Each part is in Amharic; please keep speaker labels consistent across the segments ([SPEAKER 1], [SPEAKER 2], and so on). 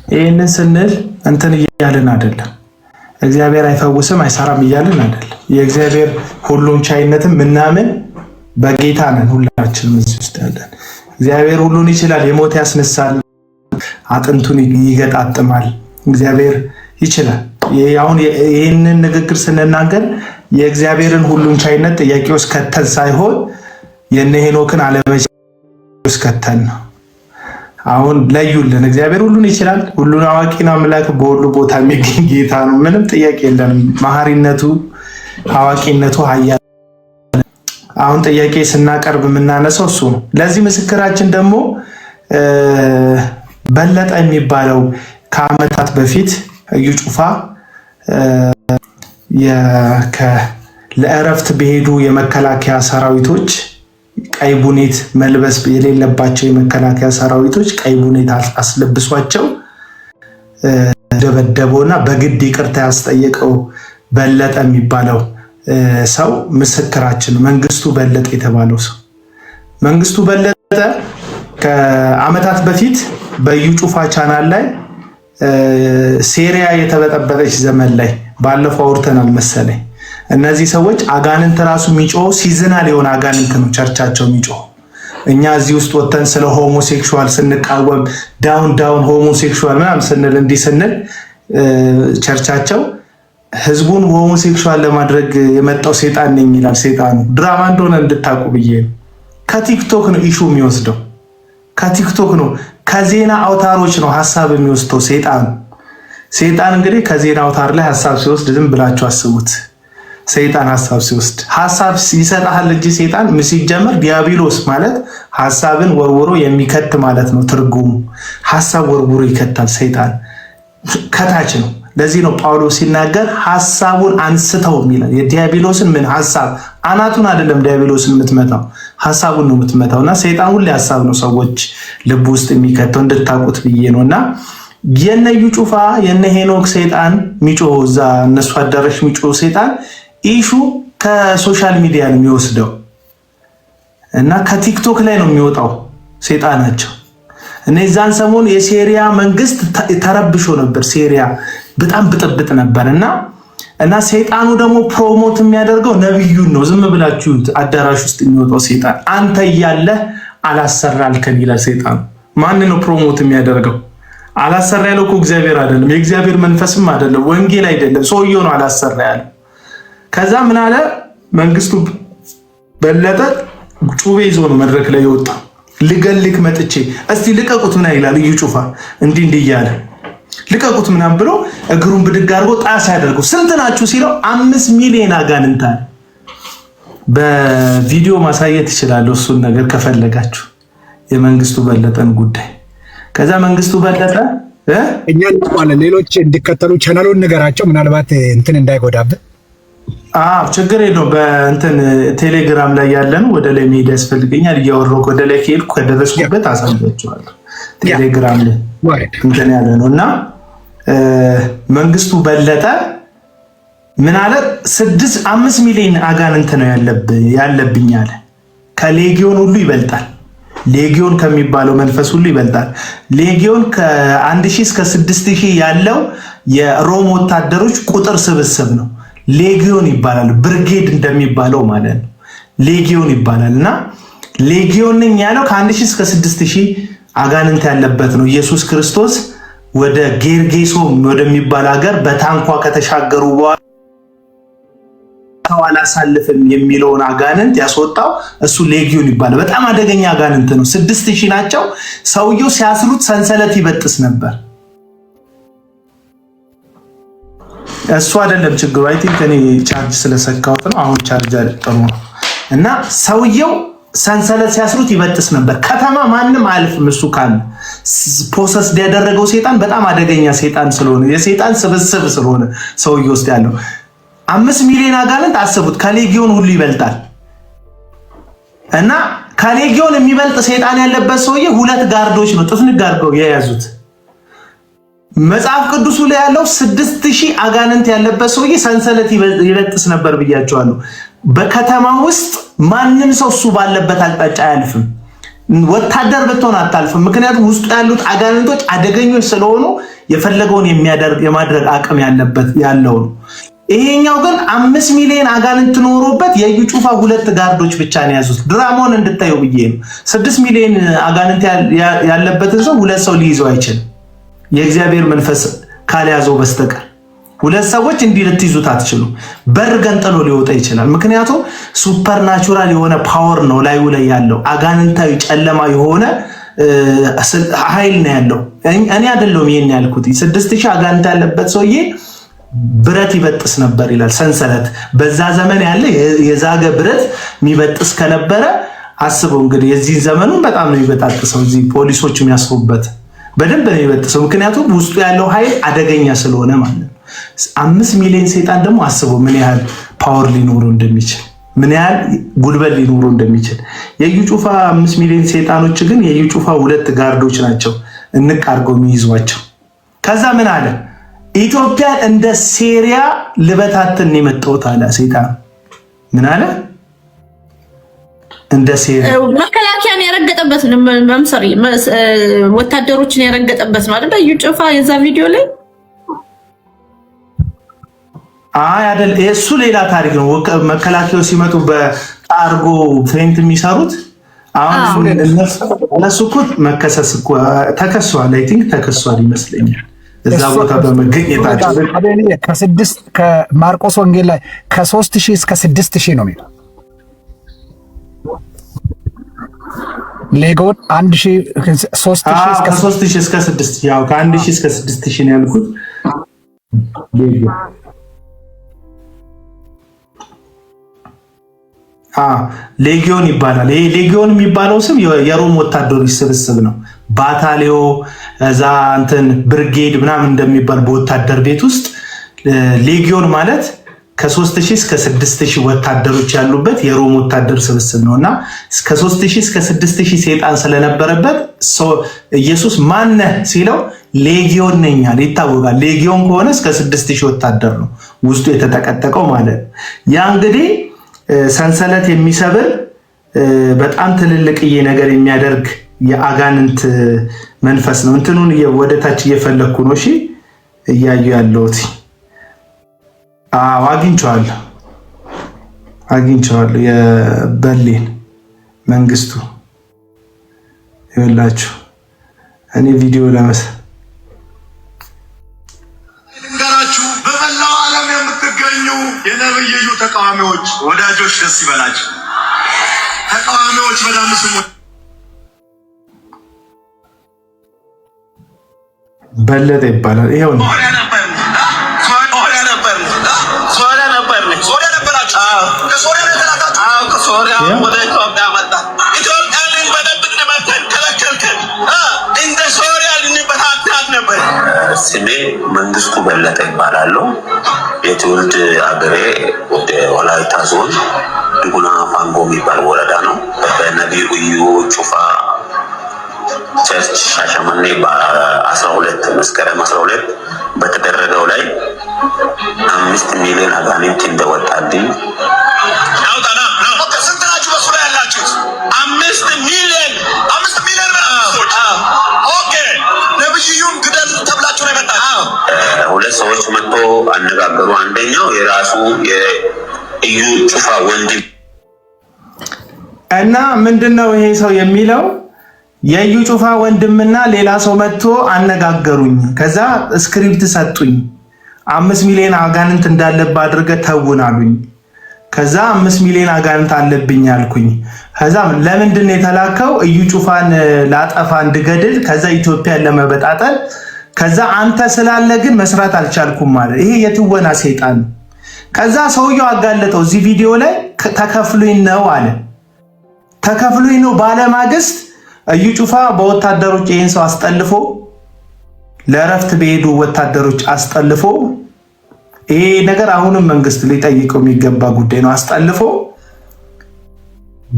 [SPEAKER 1] ይህንን ስንል እንትን እያልን አይደለም። እግዚአብሔር አይፈውስም አይሰራም እያልን አይደለም። የእግዚአብሔር ሁሉን ቻይነትን ምናምን በጌታ ነን ሁላችንም እዚህ ውስጥ ያለን። እግዚአብሔር ሁሉን ይችላል። የሞት ያስነሳል፣ አጥንቱን ይገጣጥማል። እግዚአብሔር ይችላል። አሁን ይህንን ንግግር ስንናገር የእግዚአብሔርን ሁሉን ቻይነት ጥያቄ ውስጥ ከተን ሳይሆን የነ ሄኖክን አለመቻል ውስጥ ከተን ነው። አሁን ለዩልን። እግዚአብሔር ሁሉን ይችላል። ሁሉን አዋቂ ነው። አምላክ በሁሉ ቦታ የሚገኝ ጌታ ነው። ምንም ጥያቄ የለንም። መሐሪነቱ፣ አዋቂነቱ ኃያል። አሁን ጥያቄ ስናቀርብ የምናነሳው እሱ ነው። ለዚህ ምስክራችን ደግሞ በለጠ የሚባለው ከዓመታት በፊት እዩ ጩፋ ለእረፍት በሄዱ የመከላከያ ሰራዊቶች ቀይ ቡኔት መልበስ የሌለባቸው የመከላከያ ሰራዊቶች ቀይ ቡኔት አስለብሷቸው ደበደበውና በግድ ይቅርታ ያስጠየቀው በለጠ የሚባለው ሰው ምስክራችን ነው። መንግስቱ በለጠ የተባለው ሰው መንግስቱ በለጠ ከዓመታት በፊት በዩ ጩፋ ቻናል ላይ ሴሪያ የተበጠበጠች ዘመን ላይ ባለፈው አውርተናል መሰለኝ። እነዚህ ሰዎች አጋንንት ራሱ የሚጮህ ሲዝናል የሆነ አጋንንት ነው ቸርቻቸው የሚጮህ። እኛ እዚህ ውስጥ ወተን ስለ ሆሞሴክሹዋል ስንቃወም ዳውን ሆሞሴክሹዋል ምናምን ስንል እንዲህ ስንል ቸርቻቸው ህዝቡን ሆሞሴክሹዋል ለማድረግ የመጣው ሴጣን ነኝ ይላል። ሴጣኑ ድራማ እንደሆነ እንድታቁ ብዬ ነው። ከቲክቶክ ነው ኢሹ የሚወስደው፣ ከቲክቶክ ነው፣ ከዜና አውታሮች ነው ሐሳብ የሚወስደው ሴጣን። ሴጣን እንግዲህ ከዜና አውታር ላይ ሐሳብ ሲወስድ ዝም ብላችሁ አስቡት። ሰይጣን ሐሳብ ሲወስድ ሐሳብ ይሰጣል እንጂ ሰይጣን ሲጀመር ዲያብሎስ ማለት ሐሳብን ወርውሮ የሚከት ማለት ነው ትርጉሙ። ሐሳብ ወርውሮ ይከታል ሰይጣን ከታች ነው። ለዚህ ነው ጳውሎስ ሲናገር ሐሳቡን አንስተው የሚለው። የዲያብሎስን ምን ሐሳብ አናቱን አይደለም ዲያብሎስን የምትመታው ሐሳቡን ነው የምትመታውና ሰይጣን ሁሌ ሐሳብ ነው ሰዎች ልብ ውስጥ የሚከተው እንድታቁት ብዬ ነውና የነ እዩ ጩፋ የነ ሄኖክ ሰይጣን ሚጮህ እዛ እነሱ አዳራሽ ሚጮህ ሰይጣን ኢሹ ከሶሻል ሚዲያ ነው የሚወስደው እና ከቲክቶክ ላይ ነው የሚወጣው ሰይጣናቸው። እነዛን ሰሞን የሲሪያ መንግስት ተረብሾ ነበር። ሲሪያ በጣም ብጥብጥ ነበርና ሰይጣኑ ደግሞ ፕሮሞት የሚያደርገው ነብዩን ነው። ዝም ብላችሁ አዳራሽ ውስጥ የሚወጣው ሰይጣን አንተ እያለህ አላሰራልከን ይላል ሰይጣኑ። ማን ነው ፕሮሞት የሚያደርገው? አላሰራ ያለው እኮ እግዚአብሔር አይደለም፣ የእግዚአብሔር መንፈስም አይደለም፣ ወንጌል አይደለም፣ ሰውየው ነው አላሰራ ያለው። ከዛ ምን አለ መንግስቱ በለጠ ጩቤ ይዞ ነው መድረክ ላይ የወጣ። ልገልክ መጥቼ እስቲ ልቀቁት ምና ይላል እዩ ጩፋ እንዲህ እያለ ልቀቁት ምናም ብሎ እግሩን ብድግ አድርጎ ጣስ ያደርገው። ስንት ናችሁ ሲለው 5 ሚሊዮን አጋንንት አለ። በቪዲዮ ማሳየት ይችላል እሱን ነገር ከፈለጋችሁ የመንግስቱ በለጠን ጉዳይ። ከዛ መንግስቱ በለጠ
[SPEAKER 2] እኛ ማለት ሌሎች እንዲከተሉ ቻናሉን ንገራቸው፣ ምናልባት እንትን እንዳይጎዳብን።
[SPEAKER 1] ችግር የለውም። በእንትን ቴሌግራም ላይ ያለን ወደ ላይ መሄድ ያስፈልገኛል። እያወራሁ ወደ ላይ ከሄድኩ ከደረስኩበት አሳያችኋለሁ። ቴሌግራም ላይ እንትን ያለ ነው እና መንግስቱ በለጠ ምን አለ 5 ሚሊዮን አጋንንት ነው ያለብኝ አለ። ከሌጊዮን ሁሉ ይበልጣል። ሌጊዮን ከሚባለው መንፈስ ሁሉ ይበልጣል። ሌጊዮን ከ1000 እስከ 6000 ያለው የሮም ወታደሮች ቁጥር ስብስብ ነው። ሌጊዮን ይባላል። ብርጌድ እንደሚባለው ማለት ነው። ሌጊዮን ይባላል እና ሌጊዮን ነኝ ያለው ከ1000 እስከ 6000 አጋንንት ያለበት ነው። ኢየሱስ ክርስቶስ ወደ ጌርጌሶም ወደሚባል ሀገር በታንኳ ከተሻገሩ በኋላ አላሳልፍም የሚለውን አጋንንት ያስወጣው እሱ ሌጊዮን ይባላል። በጣም አደገኛ አጋንንት ነው። 6000 ናቸው። ሰውየው ሲያስሩት ሰንሰለት ይበጥስ ነበር። እሱ አይደለም ችግሩ። አይ ቲንክ እኔ ቻርጅ ስለሰካሁት ነው። አሁን ቻርጅ ጥሩ ነው እና ሰውየው ሰንሰለት ሲያስሩት ይበጥስ ነበር። ከተማ ማንም አልፍም እሱ ካለ። ፕሮሰስ ያደረገው ሰይጣን በጣም አደገኛ ሰይጣን ስለሆነ የሰይጣን ስብስብ ስለሆነ ሰውየው ውስጥ ያለው 5 ሚሊዮን አጋንንት አስቡት። ከሌጊዮን ሁሉ ይበልጣል እና ከሌጊዮን የሚበልጥ ሰይጣን ያለበት ሰውዬ 2 ጋርዶች ነው ጥፍንግ አድርገው የያዙት። መጽሐፍ ቅዱሱ ላይ ያለው 6000 አጋንንት ያለበት ሰውዬ ሰንሰለት ይበጥስ ነበር ብያቸዋለሁ። በከተማ ውስጥ ማንም ሰው እሱ ባለበት አቅጣጫ አያልፍም። ወታደር ብትሆን አታልፍም። ምክንያቱም ውስጡ ያሉት አጋንንቶች አደገኞች ስለሆኑ የፈለገውን የማድረግ አቅም ያለው ነው። ይሄኛው ግን 5 ሚሊዮን አጋንንት ኖሮበት የዩ ጩፋ 2 ጋርዶች ብቻ ነው ያዙት። ድራማውን እንድታየው ብዬ ነው። 6 ሚሊዮን አጋንንት ያለበትን ሰው 2 ሰው ሊይዘው አይችልም፣ የእግዚአብሔር መንፈስ ካልያዘው በስተቀር 2 ሰዎች እንዲህ ልትይዙት አትችሉ። በር ገንጥሎ ሊወጣ ይችላል። ምክንያቱም ሱፐርናቹራል የሆነ ፓወር ነው ላዩ ላይ ያለው፣ አጋንንታዊ ጨለማ የሆነ ኃይል ነው ያለው። እኔ አይደለሁም ይሄን ያልኩት። 6000 አጋንንት ያለበት ሰውዬ ብረት ይበጥስ ነበር ይላል። ሰንሰለት በዛ ዘመን ያለ የዛገ ብረት የሚበጥስ ከነበረ አስበው እንግዲህ የዚህ ዘመኑን በጣም ነው የሚበጣጥሰው። እዚህ ፖሊሶች የሚያስሩበት በደንብ ነው የሚበጥሰው። ምክንያቱም ውስጡ ያለው ኃይል አደገኛ ስለሆነ ማለት ነው። 5 ሚሊዮን ሰይጣን ደግሞ አስበው ምን ያህል ፓወር ሊኖረው እንደሚችል፣ ምን ያህል ጉልበት ሊኖረው እንደሚችል። የዩ ጩፋ 5 ሚሊዮን ሰይጣኖች ግን የዩ ጩፋ 2 ጋርዶች ናቸው እንቅ አድርገው የሚይዟቸው። ከዛ ምን አለ? ኢትዮጵያን እንደ ሴሪያ ልበታትን የመጣሁት አለ ሰይጣን። ምን አለ? እንደ ሴሪያ
[SPEAKER 3] መከላከያን ያረገጠበት መምሰሪ ወታደሮችን ያረገጠበት ማለት በዩ ጩፋ የዛ ቪዲዮ ላይ
[SPEAKER 1] አይደል? እሱ ሌላ ታሪክ ነው። መከላከያው ሲመጡ በአርጎ ፌንት የሚሰሩት አሁን እነሱ እኮ መከሰስ እኮ ተከሷል። አይ ቲንክ ተከሷል ይመስለኛል እዛ ቦታ በመገኘታቸው
[SPEAKER 2] ከማርቆስ ወንጌል ላይ ከ3000 እስከ 6000 ነው የሚለው። ሌጎን
[SPEAKER 1] 3000 እስከ 6000 ያው ከ1000 እስከ 6000 ነው ያልኩት። ሌጊዮን ይባላል። ይሄ ሌጊዮን የሚባለው ስም የሮም ወታደሮች ስብስብ ነው። ባታሊዮ እዛ እንትን ብርጌድ ምናምን እንደሚባል በወታደር ቤት ውስጥ ሌጊዮን ማለት ከ3000 እስከ 6000 ወታደሮች ያሉበት የሮም ወታደር ስብስብ ነው። እና እስከ 3000 እስከ 6000 ሰይጣን ስለነበረበት ኢየሱስ ማነህ ሲለው ሌጊዮን ነኝ አለ። ይታወቃል። ሌጊዮን ከሆነ እስከ 6000 ወታደር ነው ውስጡ የተጠቀጠቀው ማለት ነው። ያ እንግዲህ ሰንሰለት የሚሰብር በጣም ትልልቅዬ ነገር የሚያደርግ የአጋንንት መንፈስ ነው። እንትኑን ወደታች እየፈለኩ ነው። እሺ እያዩ ያለሁት አግኝቼዋለሁ። የበርሊን መንግስቱ ይኸውላችሁ። እኔ ቪዲዮ
[SPEAKER 4] ልንገራችሁ፣ በመላው ዓለም የምትገኙ የነብዩ ተቃዋሚዎች ወዳጆች ደስ ይበላችሁ። ተቃዋሚዎች በጣም ስሙ።
[SPEAKER 1] በለጠ ይባላል። ይሄው ነው።
[SPEAKER 5] ስሜ መንግስቱ በለጠ ይባላል። የትውልድ አገሬ ወደ ወላይታ ዞን ድጉና ፋንጎ የሚባል ወረዳ ነው። በነቢዩ እዩ ጩፋ ቸርች ሻሸመኔ በ12 መስከረም 12 በተደረገው ላይ 5 ሚሊዮን አጋንንት እንደወጣልኝ
[SPEAKER 4] ስንት ናችሁ? በሱ ላይ ያላችሁት 5 ሚሊዮን ኦኬ። ነብዩን ግደል ተብላችሁ ነው የመጣችሁ?
[SPEAKER 5] 2 ሰዎች መጥቶ አነጋገሩ። አንደኛው የራሱ የእዩ ጩፋ ወንድም
[SPEAKER 1] እና ምንድነው ይሄ ሰው የሚለው የዩ ጩፋ ወንድምና ሌላ ሰው መጥቶ አነጋገሩኝ። ከዛ ስክሪፕት ሰጡኝ። 5 ሚሊዮን አጋንንት እንዳለብህ አድርገህ ተውን አሉኝ። ከዛ 5 ሚሊዮን አጋንንት አለብኝ አልኩኝ። ከዛ ለምንድን ነው የተላከው? እዩ ጩፋን ላጠፋ እንድገድል፣ ከዛ ኢትዮጵያን ለመበጣጠል። ከዛ አንተ ስላለ ግን መስራት አልቻልኩም ማለት ይሄ የትወና ሰይጣን። ከዛ ሰውየው አጋለጠው። እዚህ ቪዲዮ ላይ ተከፍሉኝ ነው አለ። ተከፍሉኝ ነው ባለማግስት እዩ ጩፋ በወታደሮች ይሄን ሰው አስጠልፎ ለእረፍት በሄዱ ወታደሮች አስጠልፎ፣ ይሄ ነገር አሁንም መንግስት ሊጠይቀው የሚገባ ጉዳይ ነው። አስጠልፎ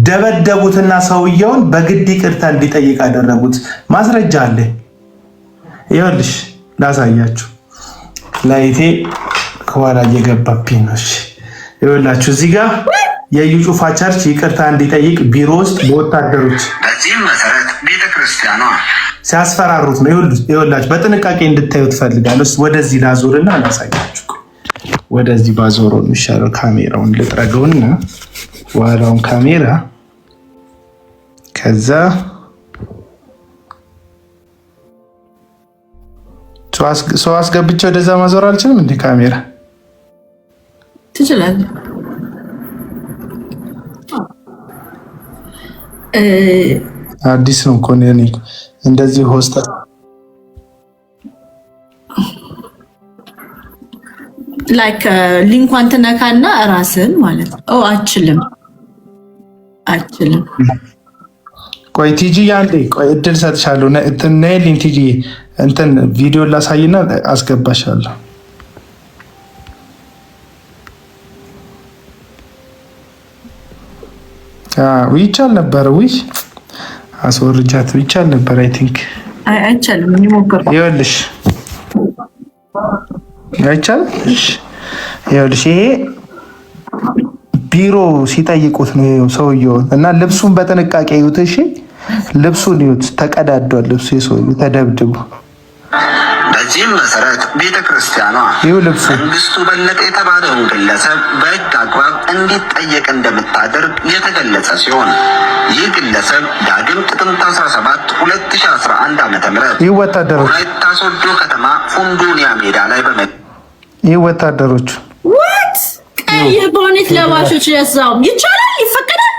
[SPEAKER 1] ደበደቡትና ሰውየውን በግድ ይቅርታ እንዲጠይቅ አደረጉት። ማስረጃ አለ። ይኸውልሽ ላሳያችሁ። ላይቴ ከኋላ እየገባብኝ ነው። ይኸውላችሁ እዚህ ጋር የኢዩ ጩፋ ቸርች ይቅርታ እንዲጠይቅ ቢሮ ውስጥ በወታደሮች
[SPEAKER 5] በዚህም መሰረት ቤተክርስቲያኗ
[SPEAKER 1] ሲያስፈራሩት ነው። ይኸውላችሁ በጥንቃቄ እንድታዩ ትፈልጋለሁ። ወደዚህ ላዞርና አላሳያችሁ። ወደዚህ ባዞረው የሚሻለው ካሜራውን ልጥረገውና ዋላውን ካሜራ ከዛ ሰው አስገብቼ ወደዛ ማዞር አልችልም እንዴ? ካሜራ
[SPEAKER 3] ትችላለህ።
[SPEAKER 1] አዲስ ነው እኮ እኔ እንደዚህ ሆስታ
[SPEAKER 3] ላይክ ሊንኳን ትነካና ራስን ማለት ነው። አችልም
[SPEAKER 1] ቆይ ቲጂ አንዴ ቆይ እድል ሰጥሻለሁ። ነይልኝ ቲጂ እንትን ቪዲዮ ላሳይና አስገባሻለሁ። ይቻል ነበር ወይ አስወርጃት ይቻል ነበር። አይ ቲንክ
[SPEAKER 3] አይቻልም። እንሞክር።
[SPEAKER 1] ይኸውልሽ አይቻልም። ይኸውልሽ ይሄ ቢሮ ሲጠይቁት ነው ሰውየው እና ልብሱን በጥንቃቄ ይዩት። እሺ ልብሱን ይዩት፣ ተቀዳዷል ልብሱ የሰውየው ተደብድቦ።
[SPEAKER 5] በዚህም መሰረት ቤተክርስቲያኗ መንግስቱ በለጠ የተባለውን ግለሰብ በሕግ አግባብ እንዲጠየቅ እንደምታደርግ የተገለጸ ሲሆን ይህ ግለሰብ ዳግም ጥቅምት 17 2011 ዓ.ም ወላይታ ሶዶ ከተማ ፉንዱኒያ ሜዳ ላይ
[SPEAKER 1] ይህ ወታደሮቹ
[SPEAKER 3] ቀይ ቦኔት ለባሾች ያዛው ይቻላል፣ ይፈቀዳል።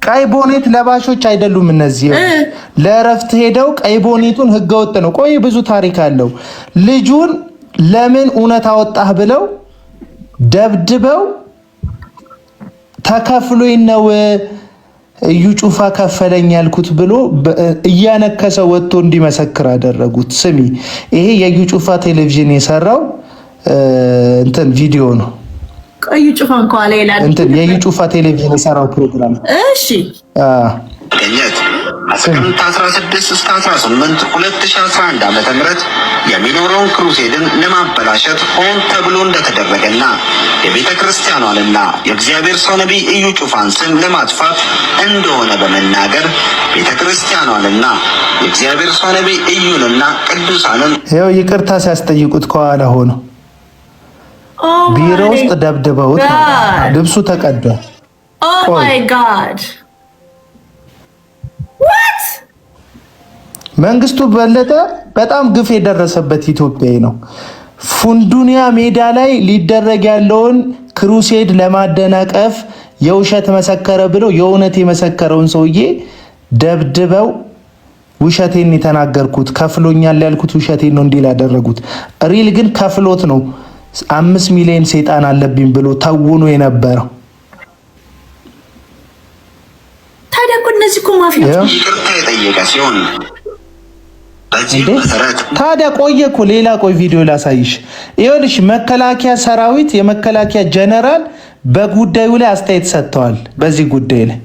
[SPEAKER 1] ቀይ ቦኔት ለባሾች አይደሉም እነዚህ። ለእረፍት ሄደው ቀይ ቦኔቱን ህገወጥ ነው። ቆይ ብዙ ታሪክ አለው። ልጁን ለምን እውነት አወጣህ ብለው ደብድበው ተከፍሎኝ ነው እዩ ጩፋ ከፈለኝ ያልኩት ብሎ እያነከሰ ወጥቶ እንዲመሰክር አደረጉት። ስሚ ይሄ የዩ ጩፋ ቴሌቪዥን የሰራው እንትን ቪዲዮ ነው።
[SPEAKER 3] እዩ ጩፋ እንኳን ይላል
[SPEAKER 1] እንትን የዩ ጩፋ ቴሌቪዥን የሰራው ፕሮግራም።
[SPEAKER 3] እሺ
[SPEAKER 5] ጥቅምት 16 እስከ 18 2011 ዓ.ም የሚኖረውን ክሩሴድን ለማበላሸት ሆን ተብሎ እንደተደረገና የቤተ ክርስቲያኗንና የእግዚአብሔር ሰው ነቢይ እዩ ጩፋን ስም ለማጥፋት እንደሆነ በመናገር ቤተ ክርስቲያኗንና የእግዚአብሔር ሰው ነቢይ እዩንና ቅዱሳንን
[SPEAKER 1] ይኸው ይቅርታ ሲያስጠይቁት ከኋላ ሆኖ ቢሮ ውስጥ ደብድበውት ልብሱ ተቀዷል።
[SPEAKER 3] ኦ ማይ ጋድ what
[SPEAKER 1] መንግስቱ በለጠ በጣም ግፍ የደረሰበት ኢትዮጵያዊ ነው። ፉንዱኒያ ሜዳ ላይ ሊደረግ ያለውን ክሩሴድ ለማደናቀፍ የውሸት መሰከረ ብለው የእውነት የመሰከረውን ሰውዬ ደብድበው ውሸቴን የተናገርኩት ከፍሎኛል ያልኩት ውሸቴን ነው እንዲል ያደረጉት። ሪል ግን ከፍሎት ነው 5 ሚሊዮን ሰይጣን አለብኝ ብሎ ተውኖ የነበረው።
[SPEAKER 3] ታዲያ እኮ እነዚህ እኮ ማፊያዎች
[SPEAKER 5] ይቅርታ የጠየቀ ሲሆን በዚህ መሰረት
[SPEAKER 1] ታዲያ ቆየ እኮ ሌላ ቆይ ቪዲዮ ላሳይሽ። ይኸውልሽ መከላከያ ሰራዊት የመከላከያ ጀነራል በጉዳዩ ላይ አስተያየት ሰጥተዋል። በዚህ ጉዳይ ላይ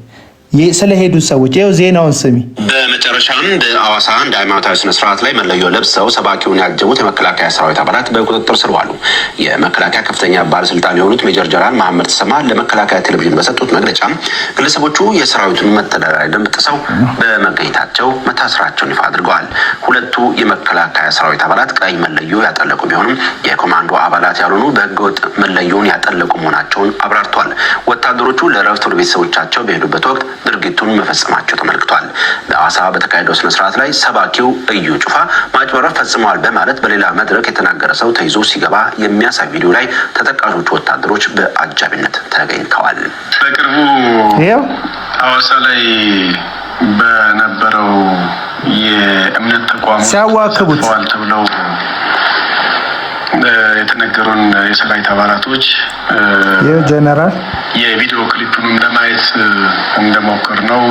[SPEAKER 1] ስለሄዱ ሰዎች ይኸው ዜናውን ስሚ።
[SPEAKER 6] በመጨረሻም በአዋሳ እንደ ሃይማኖታዊ ስነ ስርዓት ላይ መለዮ ለብሰው ሰባኪውን ያጀቡት የመከላከያ ሰራዊት አባላት በቁጥጥር ስር ዋሉ። የመከላከያ ከፍተኛ ባለስልጣን የሆኑት ሜጀር ጀነራል መሐመድ ተሰማ ለመከላከያ ቴሌቪዥን በሰጡት መግለጫ ግለሰቦቹ የሰራዊቱን መተዳደሪያ ደንብ ጥሰው በመገኘታቸው መታሰራቸውን ይፋ አድርገዋል። ሁለቱ የመከላከያ ሰራዊት አባላት ቀይ መለዮ ያጠለቁ ቢሆንም የኮማንዶ አባላት ያልሆኑ በህገወጥ መለዮን ያጠለቁ መሆናቸውን አብራርተዋል። ወታደሮቹ ለእረፍት ወደ ቤተሰቦቻቸው በሄዱበት ወቅት ድርጊቱን መፈጸማቸው ተመልክቷል። በአዋሳ በተካሄደው ስነ ስርዓት ላይ ሰባኪው እዩ ጩፋ ማጭበረር ፈጽመዋል በማለት በሌላ መድረክ የተናገረ ሰው ተይዞ ሲገባ የሚያሳይ ቪዲዮ ላይ ተጠቃሾቹ ወታደሮች በአጃቢነት ተገኝተዋል።
[SPEAKER 7] በቅርቡ አዋሳ ላይ በነበረው የእምነት ተቋም
[SPEAKER 1] ሲያዋክቡት
[SPEAKER 7] ተብለው የተነገሩን የሰራዊት አባላቶች
[SPEAKER 1] የጀነራል
[SPEAKER 7] የቪዲዮ ክሊፑንም ለማየት እንደሞከር ነው።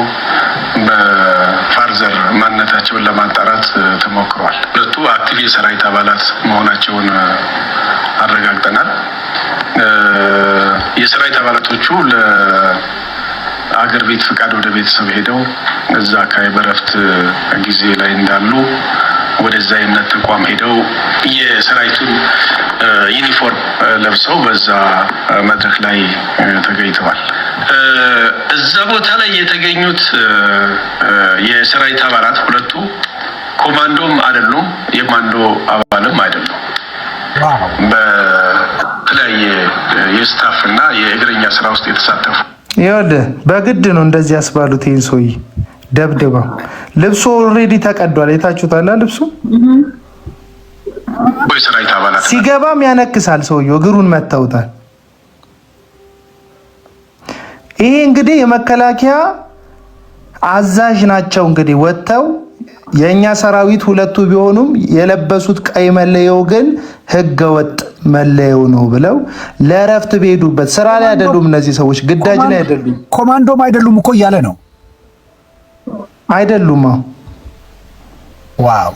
[SPEAKER 7] በፋርዘር ማንነታቸውን ለማጣራት ተሞክሯል። ሁለቱ አክቲቭ የሰራዊት አባላት መሆናቸውን አረጋግጠናል። የሰራዊት አባላቶቹ ለአገር ቤት ፍቃድ ወደ ቤተሰብ ሄደው እዛ አካባቢ በረፍት ጊዜ ላይ እንዳሉ ወደዛ የእምነት ተቋም ሄደው የሰራዊቱን ዩኒፎርም ለብሰው በዛ መድረክ ላይ ተገኝተዋል። እዛ ቦታ ላይ የተገኙት የሰራዊት አባላት ሁለቱ ኮማንዶም አይደሉም፣ የኮማንዶ አባልም አይደሉም። በተለያየ የስታፍ እና የእግረኛ ስራ ውስጥ የተሳተፉ
[SPEAKER 1] ይኸውልህ በግድ ነው እንደዚህ ያስባሉት። ይህን ሰውዬ ደብድበው ልብሱ ኦልሬዲ ተቀዷል። የታችሁታል ልብሱ
[SPEAKER 7] የሰራዊት አባላት
[SPEAKER 1] ሲገባም ያነክሳል። ሰውዬው እግሩን መተውታል። ይሄ እንግዲህ የመከላከያ አዛዥ ናቸው። እንግዲህ ወጥተው የኛ ሰራዊት ሁለቱ ቢሆኑም የለበሱት ቀይ መለየው ግን ህገወጥ መለየው ነው ብለው ለረፍት በሄዱበት ስራ ላይ አይደሉም። እነዚህ ሰዎች ግዳጅ ላይ አይደሉም።
[SPEAKER 2] ኮማንዶም አይደሉም እኮ እያለ ነው።
[SPEAKER 1] አይደሉም።
[SPEAKER 2] ዋው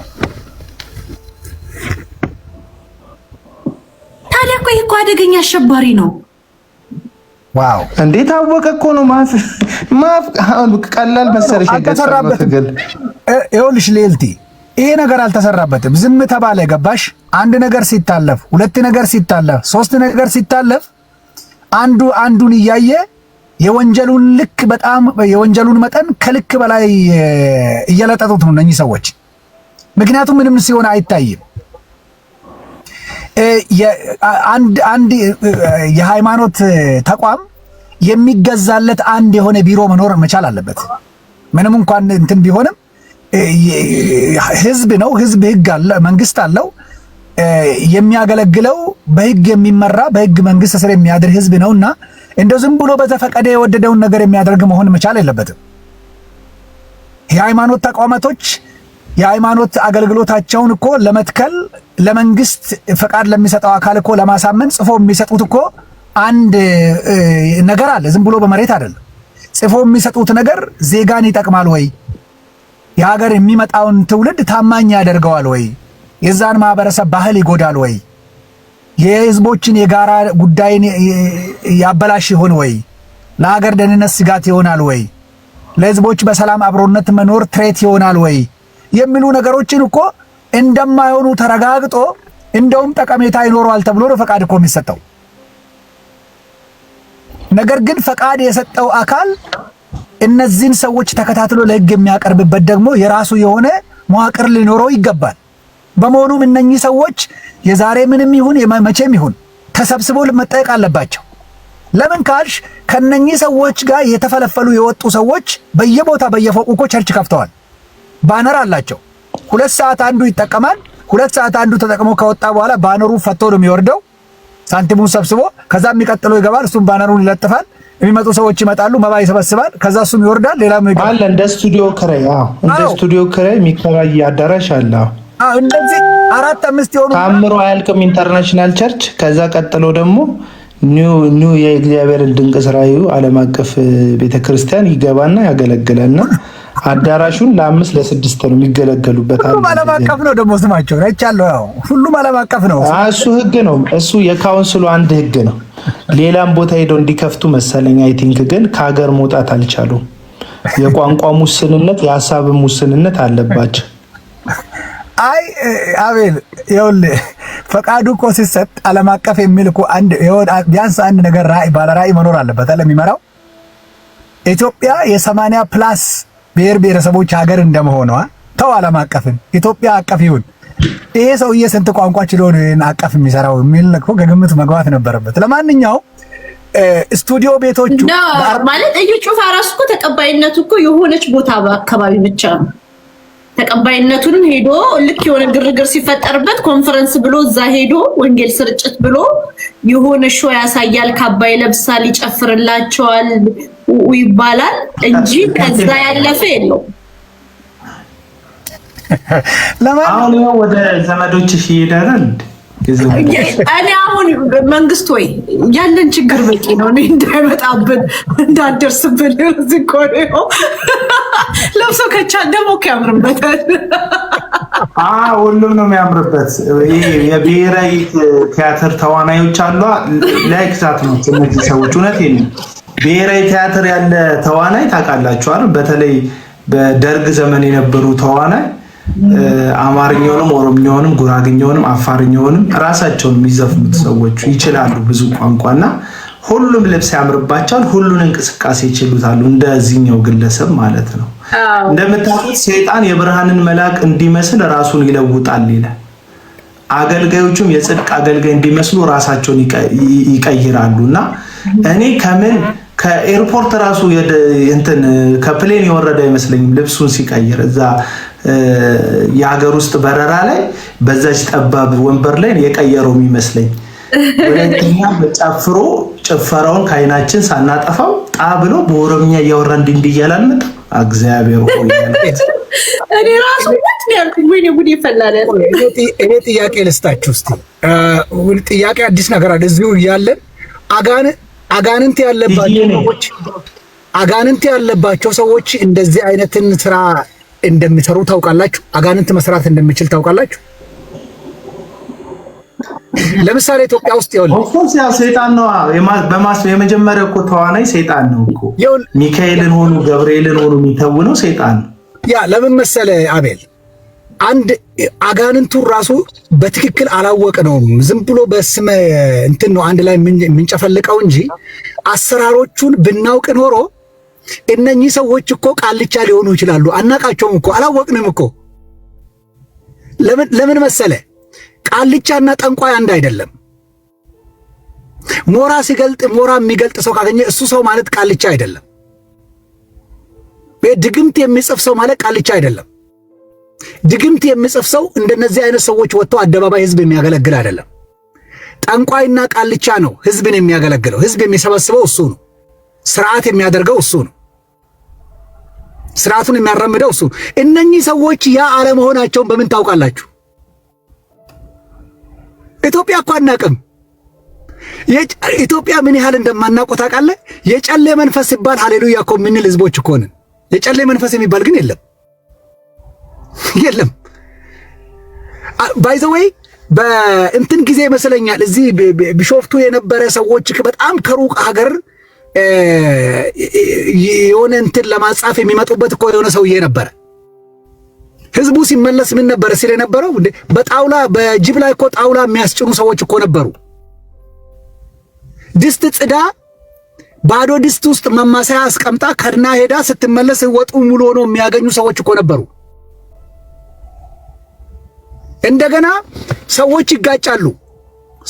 [SPEAKER 3] ታዲያ እኮ አደገኛ አሸባሪ ነው።
[SPEAKER 2] ዋው
[SPEAKER 1] እንዴት አወቀ እኮ ነው። ማፍ ቀላል መሰለሽ የገጠመው ትግል።
[SPEAKER 2] ይኸውልሽ ሌልቲ ይሄ ነገር አልተሰራበትም። ዝም ተባለ። ገባሽ? አንድ ነገር ሲታለፍ፣ ሁለት ነገር ሲታለፍ፣ ሶስት ነገር ሲታለፍ አንዱ አንዱን እያየ የወንጀሉን ልክ በጣም የወንጀሉን መጠን ከልክ በላይ እየለጠጡት ነው እነኚህ ሰዎች። ምክንያቱም ምንም ሲሆን አይታይም። አንድ የሃይማኖት ተቋም የሚገዛለት አንድ የሆነ ቢሮ መኖር መቻል አለበት። ምንም እንኳን እንትን ቢሆንም ህዝብ ነው። ህዝብ ህግ አለ፣ መንግስት አለው። የሚያገለግለው በህግ የሚመራ በህግ መንግስት ስር የሚያድር ህዝብ ነውና እንደው ዝም ብሎ በተፈቀደ የወደደውን ነገር የሚያደርግ መሆን መቻል የለበትም። የሃይማኖት ተቋማቶች የሃይማኖት አገልግሎታቸውን እኮ ለመትከል ለመንግስት ፈቃድ ለሚሰጠው አካል እኮ ለማሳመን ጽፎ የሚሰጡት እኮ አንድ ነገር አለ። ዝም ብሎ በመሬት አይደለም። ጽፎ የሚሰጡት ነገር ዜጋን ይጠቅማል ወይ? የሀገር የሚመጣውን ትውልድ ታማኝ ያደርገዋል ወይ? የዛን ማህበረሰብ ባህል ይጎዳል ወይ? የህዝቦችን የጋራ ጉዳይን ያበላሽ ይሆን ወይ? ለሀገር ደህንነት ስጋት ይሆናል ወይ? ለህዝቦች በሰላም አብሮነት መኖር ትሬት ይሆናል ወይ የሚሉ ነገሮችን እኮ እንደማይሆኑ ተረጋግጦ እንደውም ጠቀሜታ ይኖረዋል ተብሎ ነው ፈቃድ እኮ የሚሰጠው። ነገር ግን ፈቃድ የሰጠው አካል እነዚህን ሰዎች ተከታትሎ ለህግ የሚያቀርብበት ደግሞ የራሱ የሆነ መዋቅር ሊኖረው ይገባል። በመሆኑም እነኚህ ሰዎች የዛሬ ምንም ይሁን መቼም ይሁን ተሰብስበው መጠየቅ አለባቸው። ለምን ካልሽ ከነኚህ ሰዎች ጋር የተፈለፈሉ የወጡ ሰዎች በየቦታ በየፎቁ እኮ ቸርች ከፍተዋል። ባነር አላቸው። 2 ሰዓት አንዱ ይጠቀማል። 2 ሰዓት አንዱ ተጠቅሞ ከወጣ በኋላ ባነሩ ፈቶ ነው የሚወርደው። ሳንቲሙን ሰብስቦ ከዛ የሚቀጥለው ይገባል። እሱም ባነሩን ይለጥፋል። የሚመጡ ሰዎች ይመጣሉ፣ መባ ይሰበስባል። ከዛ እሱም ይወርዳል። ሌላም
[SPEAKER 1] አለ እንደ ስቱዲዮ ክራይ። እንደ ስቱዲዮ ክራይ የሚከራይ አዳራሽ አለ።
[SPEAKER 2] እንደዚህ 4-5 የሆኑ
[SPEAKER 1] ታምሮ አያልቅም ኢንተርናሽናል ቸርች። ከዛ ቀጥሎ ደግሞ ኒው የእግዚአብሔርን ድንቅ ስራዩ ዓለም አቀፍ ቤተክርስቲያን ይገባና ያገለግላልና አዳራሹን ለ5 ለ6 ነው የሚገለገሉበት።
[SPEAKER 2] ሁሉም ዓለም አቀፍ ነው ደግሞ ስማቸው አይቻለሁ። ያው ሁሉም ዓለም አቀፍ ነው።
[SPEAKER 1] እሱ ህግ ነው። እሱ የካውንስሉ አንድ ህግ ነው። ሌላም ቦታ ሄደው እንዲከፍቱ መሰለኝ። አይ ቲንክ ግን ከሀገር መውጣት አልቻሉም። የቋንቋ ሙስንነት፣ የሀሳብ ሙስንነት አለባቸው።
[SPEAKER 2] አይ አቤል ይኸውልህ ፈቃዱ እኮ ሲሰጥ ዓለም አቀፍ የሚል እኮ ቢያንስ አንድ ነገር ባለ ራዕይ መኖር አለበት የሚመራው። ኢትዮጵያ የ80+ ብሔር ብሔረሰቦች ሀገር እንደመሆኗ ተው ዓለም አቀፍን ኢትዮጵያ አቀፍ ይሁን። ይሄ ሰውዬ ስንት ቋንቋ ችሎ ነው ይሄን አቀፍ የሚሰራው የሚል እኮ ከግምት መግባት ነበረበት። ለማንኛውም ስቱዲዮ ቤቶቹ
[SPEAKER 3] ማለት እዩ ጩፋ ራሱ እኮ ተቀባይነቱ እኮ የሆነች ቦታ አካባቢ ብቻ ነው። ተቀባይነቱን ሄዶ ልክ የሆነ ግርግር ሲፈጠርበት ኮንፈረንስ ብሎ እዛ ሄዶ ወንጌል ስርጭት ብሎ የሆነ ሾው ያሳያል። ካባይ ለብሳል፣ ይጨፍርላቸዋል ይባላል እንጂ ከዛ ያለፈ የለው።
[SPEAKER 1] አሁን ወደ ዘመዶችሽ ይሄዳል።
[SPEAKER 3] እኔ አሁን መንግስት ወይ ያለን ችግር በቂ ነው። እኔ እንዳይመጣብን እንዳደርስብን ዝቆሬው ለብሶ ከቻል ደግሞ ያምርበታል።
[SPEAKER 1] ሁሉም ነው የሚያምርበት። የብሔራዊ ቲያትር ተዋናዮች አሉ። ላይክሳት ነው እነዚህ ሰዎች። እውነቴን ነው። ብሔራዊ ቲያትር ያለ ተዋናይ ታውቃላችሁ አይደል? በተለይ በደርግ ዘመን የነበሩ ተዋናይ አማርኛውንም ኦሮምኛውንም ጉራግኛውንም አፋርኛውንም ራሳቸውን የሚዘፍኑት ሰዎች ይችላሉ ብዙ ቋንቋና ሁሉም ልብስ ያምርባቸዋል፣ ሁሉን እንቅስቃሴ ይችላሉ እንደዚህኛው ግለሰብ ማለት ነው። እንደምታውቁት ሰይጣን የብርሃንን መልአክ እንዲመስል ራሱን ይለውጣል ይላል። አገልጋዮቹም የጽድቅ አገልጋይ እንዲመስሉ ራሳቸውን ይቀይራሉና እኔ ከኤርፖርት ራሱ እንትን ከፕሌን የወረደ አይመስለኝም ልብሱን ሲቀይር እዛ የሀገር ውስጥ በረራ ላይ በዛች ጠባብ ወንበር ላይ የቀየረው የሚመስለኝ። ወለኛ በጨፍሮ ጭፈራውን ከአይናችን ሳናጠፋው ጣ ብሎ በኦሮምኛ እያወራ እንዲያላል መጣ እግዚአብሔር ሆይ
[SPEAKER 3] እኔ ራሱ ወጥ ነው ያልኩኝ። ወይኔ ጉድ ይፈላል።
[SPEAKER 2] እኔ ጥያቄ ልስጣችሁ እስቲ ጥያቄ አዲስ ነገር አለ እዚሁ ያለን አጋንንት ያለባቸው ሰዎች እንደዚህ አይነትን ስራ እንደሚሰሩ ታውቃላችሁ? አጋንንት መስራት እንደሚችል ታውቃላችሁ? ለምሳሌ ኢትዮጵያ ውስጥ ይኸውልህ
[SPEAKER 1] ኦፍኮርስ ያ ሰይጣን ነው የመጀመሪያው እኮ ተዋናይ ሰይጣን ነው እኮ ሚካኤልን ሆኑ ገብርኤልን ሆኑ የሚተውነው ሰይጣን ነው።
[SPEAKER 2] ያ ለምን መሰለ አቤል አንድ አጋንንቱ ራሱ በትክክል አላወቅነውም። ዝም ብሎ በስመ እንትን ነው አንድ ላይ የምንጨፈልቀው እንጂ አሰራሮቹን ብናውቅ ኖሮ እነኚህ ሰዎች እኮ ቃልቻ ሊሆኑ ይችላሉ። አናቃቸውም እኮ አላወቅንም እኮ። ለምን መሰለ ቃልቻና ጠንቋይ አንድ አይደለም። ሞራ የሚገልጥ ሰው ካገኘ እሱ ሰው ማለት ቃልቻ አይደለም። ድግምት የሚጽፍ ሰው ማለት ቃልቻ አይደለም። ድግምት የሚጽፍ ሰው እንደነዚህ አይነት ሰዎች ወጥተው አደባባይ ህዝብ የሚያገለግል አይደለም። ጠንቋይና ቃልቻ ነው ህዝብን የሚያገለግለው። ህዝብ የሚሰበስበው እሱ ነው። ስርዓት የሚያደርገው እሱ ነው። ስርዓቱን የሚያራምደው እሱ ነው። እነኚህ ሰዎች ያ አለመሆናቸውን በምን ታውቃላችሁ? ኢትዮጵያ እኮ አናውቅም። ኢትዮጵያ ምን ያህል እንደማናውቀው ታውቃለህ? የጨሌ መንፈስ ሲባል ሃሌሉያ እኮ የምንል ህዝቦች እኮ ነን። የጨሌ መንፈስ የሚባል ግን የለም። ባይ ዘ ዌይ በእንትን ጊዜ ይመስለኛል እዚህ ቢሾፍቱ የነበረ ሰዎች በጣም ከሩቅ ሀገር የሆነ እንትን ለማጻፍ የሚመጡበት እኮ የሆነ ሰውዬ ነበረ። ህዝቡ ሲመለስ ምን ነበረ ሲል የነበረው በጣውላ በጅብ ላይ እኮ ጣውላ የሚያስጭኑ ሰዎች እኮ ነበሩ። ድስት ጽዳ ባዶ ድስት ውስጥ ማማሰያ አስቀምጣ ከድና ሄዳ ስትመለስ ወጡ ሙሉ ሆኖ የሚያገኙ ሰዎች እኮ ነበሩ። እንደገና ሰዎች ይጋጫሉ።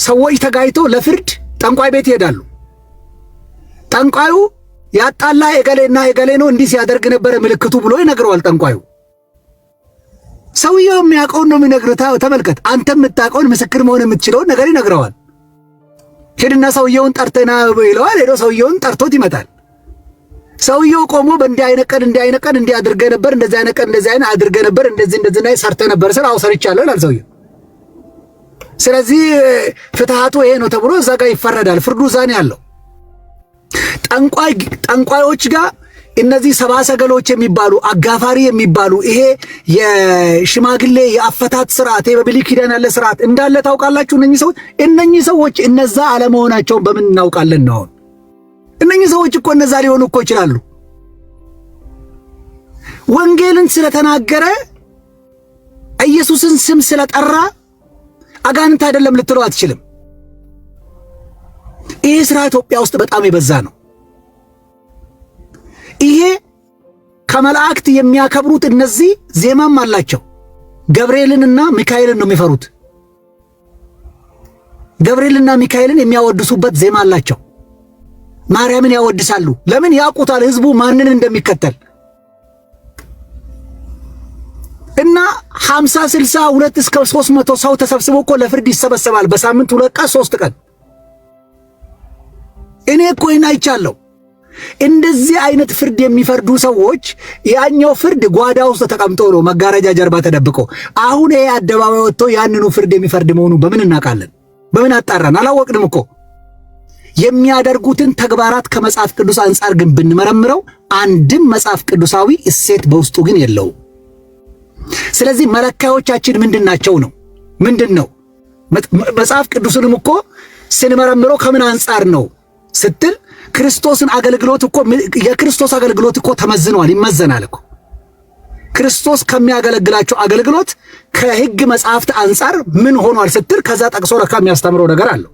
[SPEAKER 2] ሰዎች ተጋይተው ለፍርድ ጠንቋይ ቤት ይሄዳሉ። ጠንቋዩ ያጣላ የገሌና የገሌ ነው እንዲህ ሲያደርግ ነበረ ምልክቱ ብሎ ይነግረዋል። ጠንቋዩ ሰውየው የሚያውቀውን ነው የሚነግረው። ተመልከት፣ አንተ የምታውቀውን ምስክር መሆን የምትችለውን ነገር ይነግረዋል። ሄድና ሰውየውን ጠርተና ይለዋል። ሄዶ ሰውየውን ጠርቶት ይመጣል። ሰውየው ቆሞ በእንዲህ አይነት ቀን እንዲህ አድርገህ ነበር፣ እንደዚህ አይነት ቀን እንደዚህ አይነት አድርገህ ነበር፣ እንደዚህ ላይ ሰርተህ ነበር ስለ አው ሰርቻለሁ ይላል ሰውየው። ስለዚህ ፍትሃቱ ይሄ ነው ተብሎ እዛ ጋር ይፈረዳል። ፍርዱ እዛ ነው ያለው። ጠንቋዮች ጋር እነዚህ ሰብአ ሰገሎች የሚባሉ አጋፋሪ የሚባሉ ይሄ የሽማግሌ የአፈታት ስርዓት በብሉይ ኪዳን ያለ ስርዓት እንዳለ ታውቃላችሁ። እነኚህ ሰዎች እነዛ አለመሆናቸውን በምን እናውቃለን ነው? እነኚህ ሰዎች እኮ እነዛ ሊሆኑ እኮ ይችላሉ። ወንጌልን ስለተናገረ ኢየሱስን ስም ስለጠራ አጋንንት አይደለም ልትለው አትችልም። ይሄ ስራ ኢትዮጵያ ውስጥ በጣም የበዛ ነው። ይሄ ከመላእክት የሚያከብሩት እነዚህ ዜማም አላቸው። ገብርኤልንና ሚካኤልን ነው የሚፈሩት። ገብርኤልና ሚካኤልን የሚያወድሱበት ዜማ አላቸው። ማርያምን ያወድሳሉ። ለምን? ያውቁታል ህዝቡ ማንን እንደሚከተል እና 50 60 2 እስከ 300 ሰው ተሰብስቦ እኮ ለፍርድ ይሰበሰባል። በሳምንት 2 ቀን 3 ቀን። እኔ እኮ ይህን አይቻለሁ። እንደዚህ አይነት ፍርድ የሚፈርዱ ሰዎች ያኛው ፍርድ ጓዳ ውስጥ ተቀምጦ ነው መጋረጃ ጀርባ ተደብቆ። አሁን ይሄ አደባባይ ወጥቶ ያንኑ ፍርድ የሚፈርድ መሆኑ በምን እናውቃለን? በምን አጣራን? አላወቅንም እኮ። የሚያደርጉትን ተግባራት ከመጽሐፍ ቅዱስ አንጻር ግን ብንመረምረው አንድም መጽሐፍ ቅዱሳዊ እሴት በውስጡ ግን የለውም። ስለዚህ መለካዮቻችን ምንድናቸው ነው? ምንድነው? መጽሐፍ ቅዱስንም እኮ ስንመረምረው ከምን አንጻር ነው ስትል ክርስቶስን አገልግሎት እኮ የክርስቶስ አገልግሎት እኮ ተመዝኗል፣ ይመዘናል እኮ። ክርስቶስ ከሚያገለግላቸው አገልግሎት ከሕግ መጽሐፍት አንጻር ምን ሆኗል ስትል ከዛ ጠቅሶ ለካ የሚያስተምረው ነገር አለው።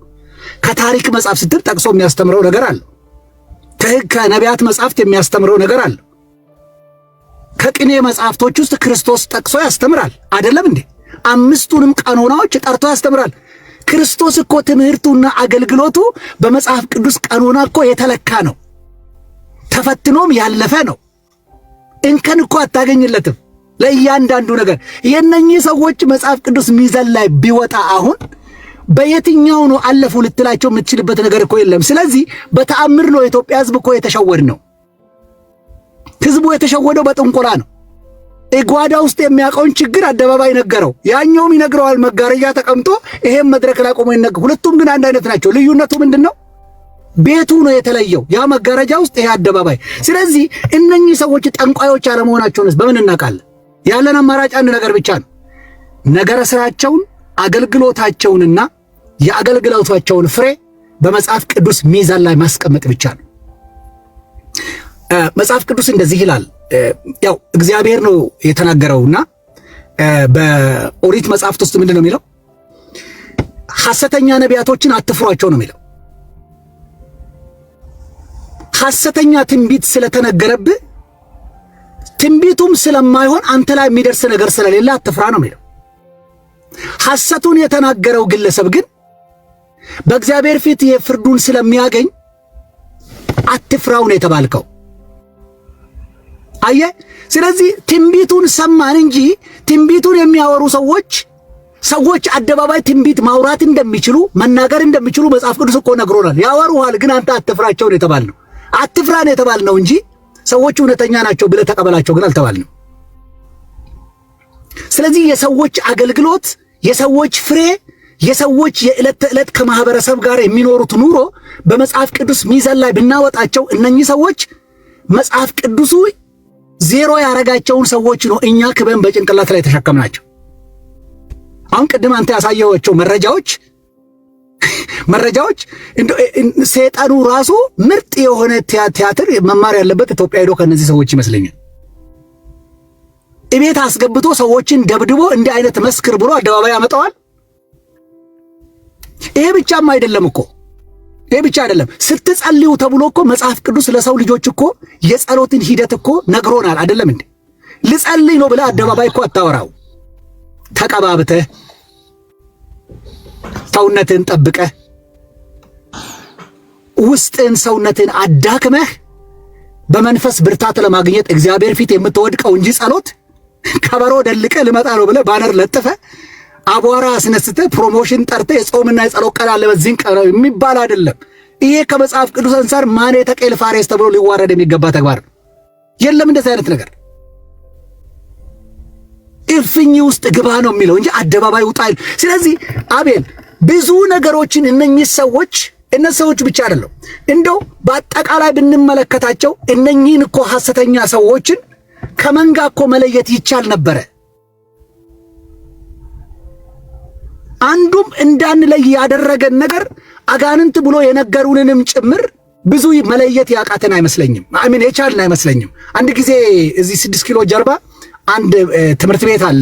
[SPEAKER 2] ከታሪክ መጽሐፍ ስትል ጠቅሶ የሚያስተምረው ነገር አለው። ከሕግ ከነቢያት መጽሐፍት የሚያስተምረው ነገር አለው። ከቅኔ መጽሐፍቶች ውስጥ ክርስቶስ ጠቅሶ ያስተምራል አይደለም እንዴ? አምስቱንም ቀኖናዎች ጠርቶ ያስተምራል። ክርስቶስ እኮ ትምህርቱና አገልግሎቱ በመጽሐፍ ቅዱስ ቀኖና እኮ የተለካ ነው። ተፈትኖም ያለፈ ነው። እንከን እኮ አታገኝለትም ለእያንዳንዱ ነገር። የእነኚህ ሰዎች መጽሐፍ ቅዱስ ሚዛን ላይ ቢወጣ አሁን በየትኛው ነው አለፉ ልትላቸው የምትችልበት ነገር እኮ የለም። ስለዚህ በተአምር ነው የኢትዮጵያ ሕዝብ እኮ የተሸወድ ነው። ሕዝቡ የተሸወደው በጥንቆላ ነው። ጓዳ ውስጥ የሚያውቀውን ችግር አደባባይ ነገረው፣ ያኛውም ይነግረዋል መጋረጃ ተቀምጦ፣ ይሄም መድረክ ላይ ቆሞ ይነገር። ሁለቱም ግን አንድ አይነት ናቸው። ልዩነቱ ምንድነው? ቤቱ ነው የተለየው፣ ያ መጋረጃ ውስጥ ይሄ አደባባይ። ስለዚህ እነኚህ ሰዎች ጠንቋዮች አለመሆናቸውንስ በምን እናውቃለን? ያለን አማራጭ አንድ ነገር ብቻ ነው። ነገረ ስራቸውን አገልግሎታቸውንና የአገልግሎታቸውን ፍሬ በመጽሐፍ ቅዱስ ሚዛን ላይ ማስቀመጥ ብቻ ነው። መጽሐፍ ቅዱስ እንደዚህ ይላል። ያው እግዚአብሔር ነው የተናገረውና በኦሪት መጽሐፍት ውስጥ ምንድን ነው የሚለው? ሐሰተኛ ነቢያቶችን አትፍሯቸው ነው የሚለው። ሐሰተኛ ትንቢት ስለተነገረብህ ትንቢቱም ስለማይሆን አንተ ላይ የሚደርስ ነገር ስለሌለ አትፍራ ነው የሚለው። ሐሰቱን የተናገረው ግለሰብ ግን በእግዚአብሔር ፊት የፍርዱን ስለሚያገኝ አትፍራው ነው የተባልከው። አየ። ስለዚህ ትንቢቱን ሰማን እንጂ ትንቢቱን የሚያወሩ ሰዎች አደባባይ ትንቢት ማውራት እንደሚችሉ መናገር እንደሚችሉ መጽሐፍ ቅዱስ እኮ ነግሮናል። ያወሩሃል፣ ግን አንተ አትፍራቸው ነው የተባልነው። አትፍራ ነው የተባልነው እንጂ ሰዎች እውነተኛ ናቸው ብለህ ተቀበላቸው ግን አልተባልንም። ስለዚህ የሰዎች አገልግሎት፣ የሰዎች ፍሬ፣ የሰዎች የዕለት ተዕለት ከማህበረሰብ ጋር የሚኖሩት ኑሮ በመጽሐፍ ቅዱስ ሚዛን ላይ ብናወጣቸው እነኚህ ሰዎች መጽሐፍ ቅዱሱ ዜሮ ያረጋቸውን ሰዎች ነው እኛ ክበን በጭንቅላት ላይ ተሸከምናቸው። አሁን ቅድም አንተ ያሳየኋቸው መረጃዎች ሰይጣኑ ራሱ ምርጥ የሆነ ቲያትር መማር ያለበት ኢትዮጵያ ሄዶ ከነዚህ ሰዎች ይመስለኛል። እቤት አስገብቶ ሰዎችን ደብድቦ እንዲህ አይነት መስክር ብሎ አደባባይ ያመጣዋል። ይሄ ብቻም አይደለም እኮ ይሄ ብቻ አይደለም። ስትጸልዩ ተብሎ እኮ መጽሐፍ ቅዱስ ለሰው ልጆች እኮ የጸሎትን ሂደት እኮ ነግሮናል አይደለም እንዴ? ልጸልይ ነው ብለህ አደባባይ እኮ አታወራው። ተቀባብተህ ሰውነትን ጠብቀህ ውስጥን ሰውነትን አዳክመህ በመንፈስ ብርታት ለማግኘት እግዚአብሔር ፊት የምትወድቀው እንጂ ጸሎት ከበሮ ደልቀ ልመጣ ነው ብለህ ባነር ለጥፈ አቧራ አስነስተህ ፕሮሞሽን ጠርተህ የጾምና የጸሎት ቀን አለ በዚህን ቀን የሚባል አይደለም። ይሄ ከመጽሐፍ ቅዱስ አንፃር ማኔ ተቀል ፋሬስ ተብሎ ሊዋረድ የሚገባ ተግባር የለም። እንደዚህ አይነት ነገር እፍኝ ውስጥ ግባ ነው የሚለው እንጂ አደባባይ ውጣ አይደል። ስለዚህ አቤል ብዙ ነገሮችን እነኚህ ሰዎች ብቻ አይደለም እንደው በአጠቃላይ ብንመለከታቸው እነኚህን እኮ ሐሰተኛ ሰዎችን ከመንጋ እኮ መለየት ይቻል ነበረ። አንዱም እንዳንለይ ያደረገን ነገር አጋንንት ብሎ የነገሩንንም ጭምር ብዙ መለየት ያቃተን አይመስለኝም። አሜን የቻልን አይመስለኝም። አንድ ጊዜ እዚህ 6 ኪሎ ጀርባ አንድ ትምህርት ቤት አለ፣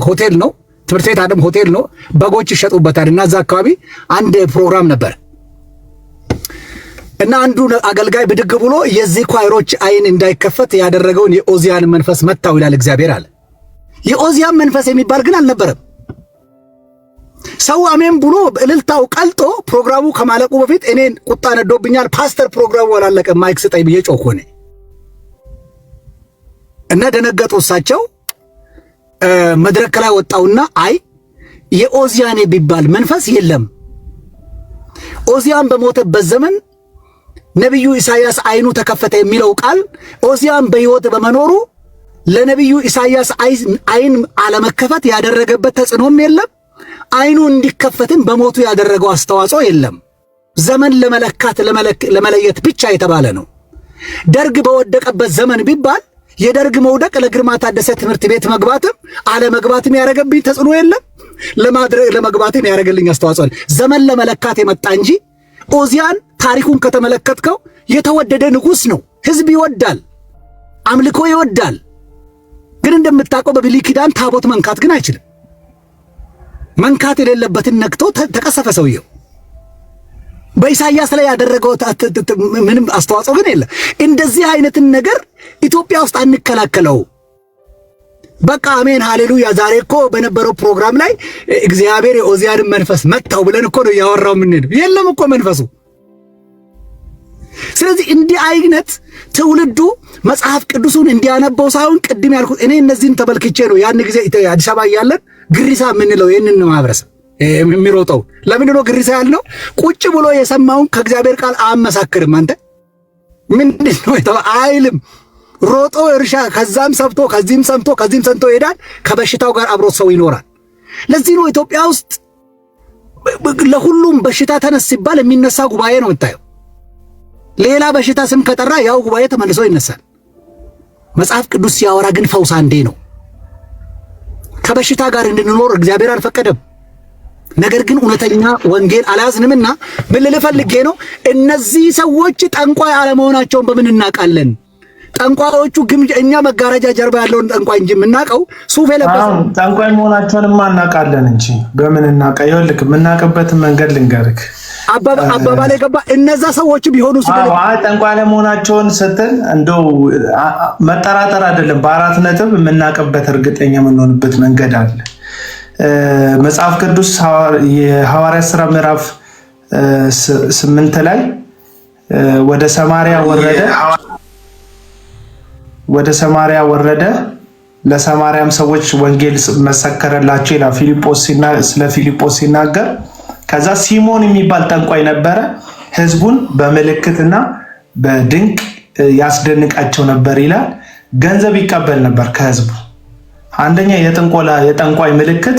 [SPEAKER 2] ሆቴል ነው። ትምህርት ቤት አይደለም ሆቴል ነው። በጎች ይሸጡበታል እና እዛ አካባቢ አንድ ፕሮግራም ነበር እና አንዱ አገልጋይ ብድግ ብሎ የዚህ ኳይሮች አይን እንዳይከፈት ያደረገውን የኦዚያን መንፈስ መታው ይላል እግዚአብሔር አለ። የኦዚያን መንፈስ የሚባል ግን አልነበረም። ሰው አሜን ብሎ እልልታው ቀልጦ ፕሮግራሙ ከማለቁ በፊት እኔን ቁጣ ነዶብኛል፣ ፓስተር ፕሮግራሙ አላለቀም ማይክ ስጠኝ ብዬ ጮኮኔ እና ደነገጡ እሳቸው። መድረክ ላይ ወጣውና አይ የኦዚያን ቢባል መንፈስ የለም። ኦዚያን በሞተበት ዘመን ነብዩ ኢሳይያስ አይኑ ተከፈተ የሚለው ቃል ኦዚያን በሕይወት በመኖሩ ለነብዩ ኢሳይያስ አይን አለመከፈት ያደረገበት ተጽዕኖም የለም። አይኑ እንዲከፈትም በሞቱ ያደረገው አስተዋጽኦ የለም። ዘመን ለመለየት ብቻ የተባለ ነው። ደርግ በወደቀበት ዘመን ቢባል የደርግ መውደቅ ለግርማ ታደሰ ትምህርት ቤት መግባትም አለመግባትም ያደረገብኝ ተጽዕኖ የለም። ለመግባትም ያደረገልኝ አስተዋጽኦ ዘመን ለመለካት የመጣ እንጂ ኦዚያን ታሪኩን ከተመለከትከው የተወደደ ንጉሥ ነው። ሕዝብ ይወዳል፣ አምልኮ ይወዳል። ግን እንደምታውቀው በብሉይ ኪዳን ታቦት መንካት ግን አይችልም። መንካት የሌለበትን ነክቶ ተቀሰፈ ሰውየው። በኢሳይያስ ላይ ያደረገው ምንም አስተዋጽኦ ግን የለም። እንደዚህ አይነትን ነገር ኢትዮጵያ ውስጥ አንከላከለው። በቃ አሜን ሃሌሉያ። ዛሬ እኮ በነበረው ፕሮግራም ላይ እግዚአብሔር የኦዚያንን መንፈስ መታው ብለን እኮ ነው ያወራው። ምን የለም እኮ መንፈሱ። ስለዚህ እንዲህ አይነት ትውልዱ መጽሐፍ ቅዱሱን እንዲያነበው ሳይሆን ቅድም ያልኩት እኔ እነዚህን ተበልክቼ ነው ያን ጊዜ አዲስ አበባ እያለን ግሪሳ የምንለው ይህንን ማህበረሰብ የሚሮጠው ለምንድን ነው ግሪሳ ያልነው? ቁጭ ብሎ የሰማውን ከእግዚአብሔር ቃል አመሳክርም። አንተ ምንድን ነው አይልም። ሮጦ እርሻ ከዛም ሰብቶ ከዚህም ሰምቶ ከዚህም ሰምቶ ይሄዳል። ከበሽታው ጋር አብሮት ሰው ይኖራል። ለዚህ ነው ኢትዮጵያ ውስጥ ለሁሉም በሽታ ተነስ ሲባል የሚነሳ ጉባኤ ነው የምታየው። ሌላ በሽታ ስም ከጠራ ያው ጉባኤ ተመልሶ ይነሳል። መጽሐፍ ቅዱስ ሲያወራ ግን ፈውስ አንዴ ነው። ከበሽታ ጋር እንድንኖር እግዚአብሔር አልፈቀደም። ነገር ግን እውነተኛ ወንጌል አልያዝንምና ምን ልል ፈልጌ ነው፣ እነዚህ ሰዎች ጠንቋይ አለመሆናቸውን በምን እናውቃለን? ጠንቋዮቹ እኛ መጋረጃ ጀርባ ያለውን ጠንቋይ እንጂ የምናውቀው ሱፍ የለበሰው
[SPEAKER 1] ጠንቋይ መሆናቸውንማ እናውቃለን እንጂ በምን እናውቃ? ይኸውልህ የምናውቅበትን መንገድ ልንገርህ።
[SPEAKER 2] አባባል የገባ እነዛ ሰዎች ቢሆኑ
[SPEAKER 1] ጠንቋይ አለመሆናቸውን ስትል እንደው መጠራጠር አይደለም፣ በአራት ነጥብ የምናውቅበት እርግጠኛ የምንሆንበት መንገድ አለ። መጽሐፍ ቅዱስ የሐዋርያት ሥራ ምዕራፍ 8 ላይ ወደ ሰማርያ ወረደ፣ ለሰማርያም ሰዎች ወንጌል መሰከረላቸው ይላል። ስለ ፊልጶስ ሲናገር ከዛ ሲሞን የሚባል ጠንቋይ ነበረ። ህዝቡን በምልክትና በድንቅ ያስደንቃቸው ነበር ይላል። ገንዘብ ይቀበል ነበር ከህዝቡ። አንደኛ የጠንቋይ ምልክት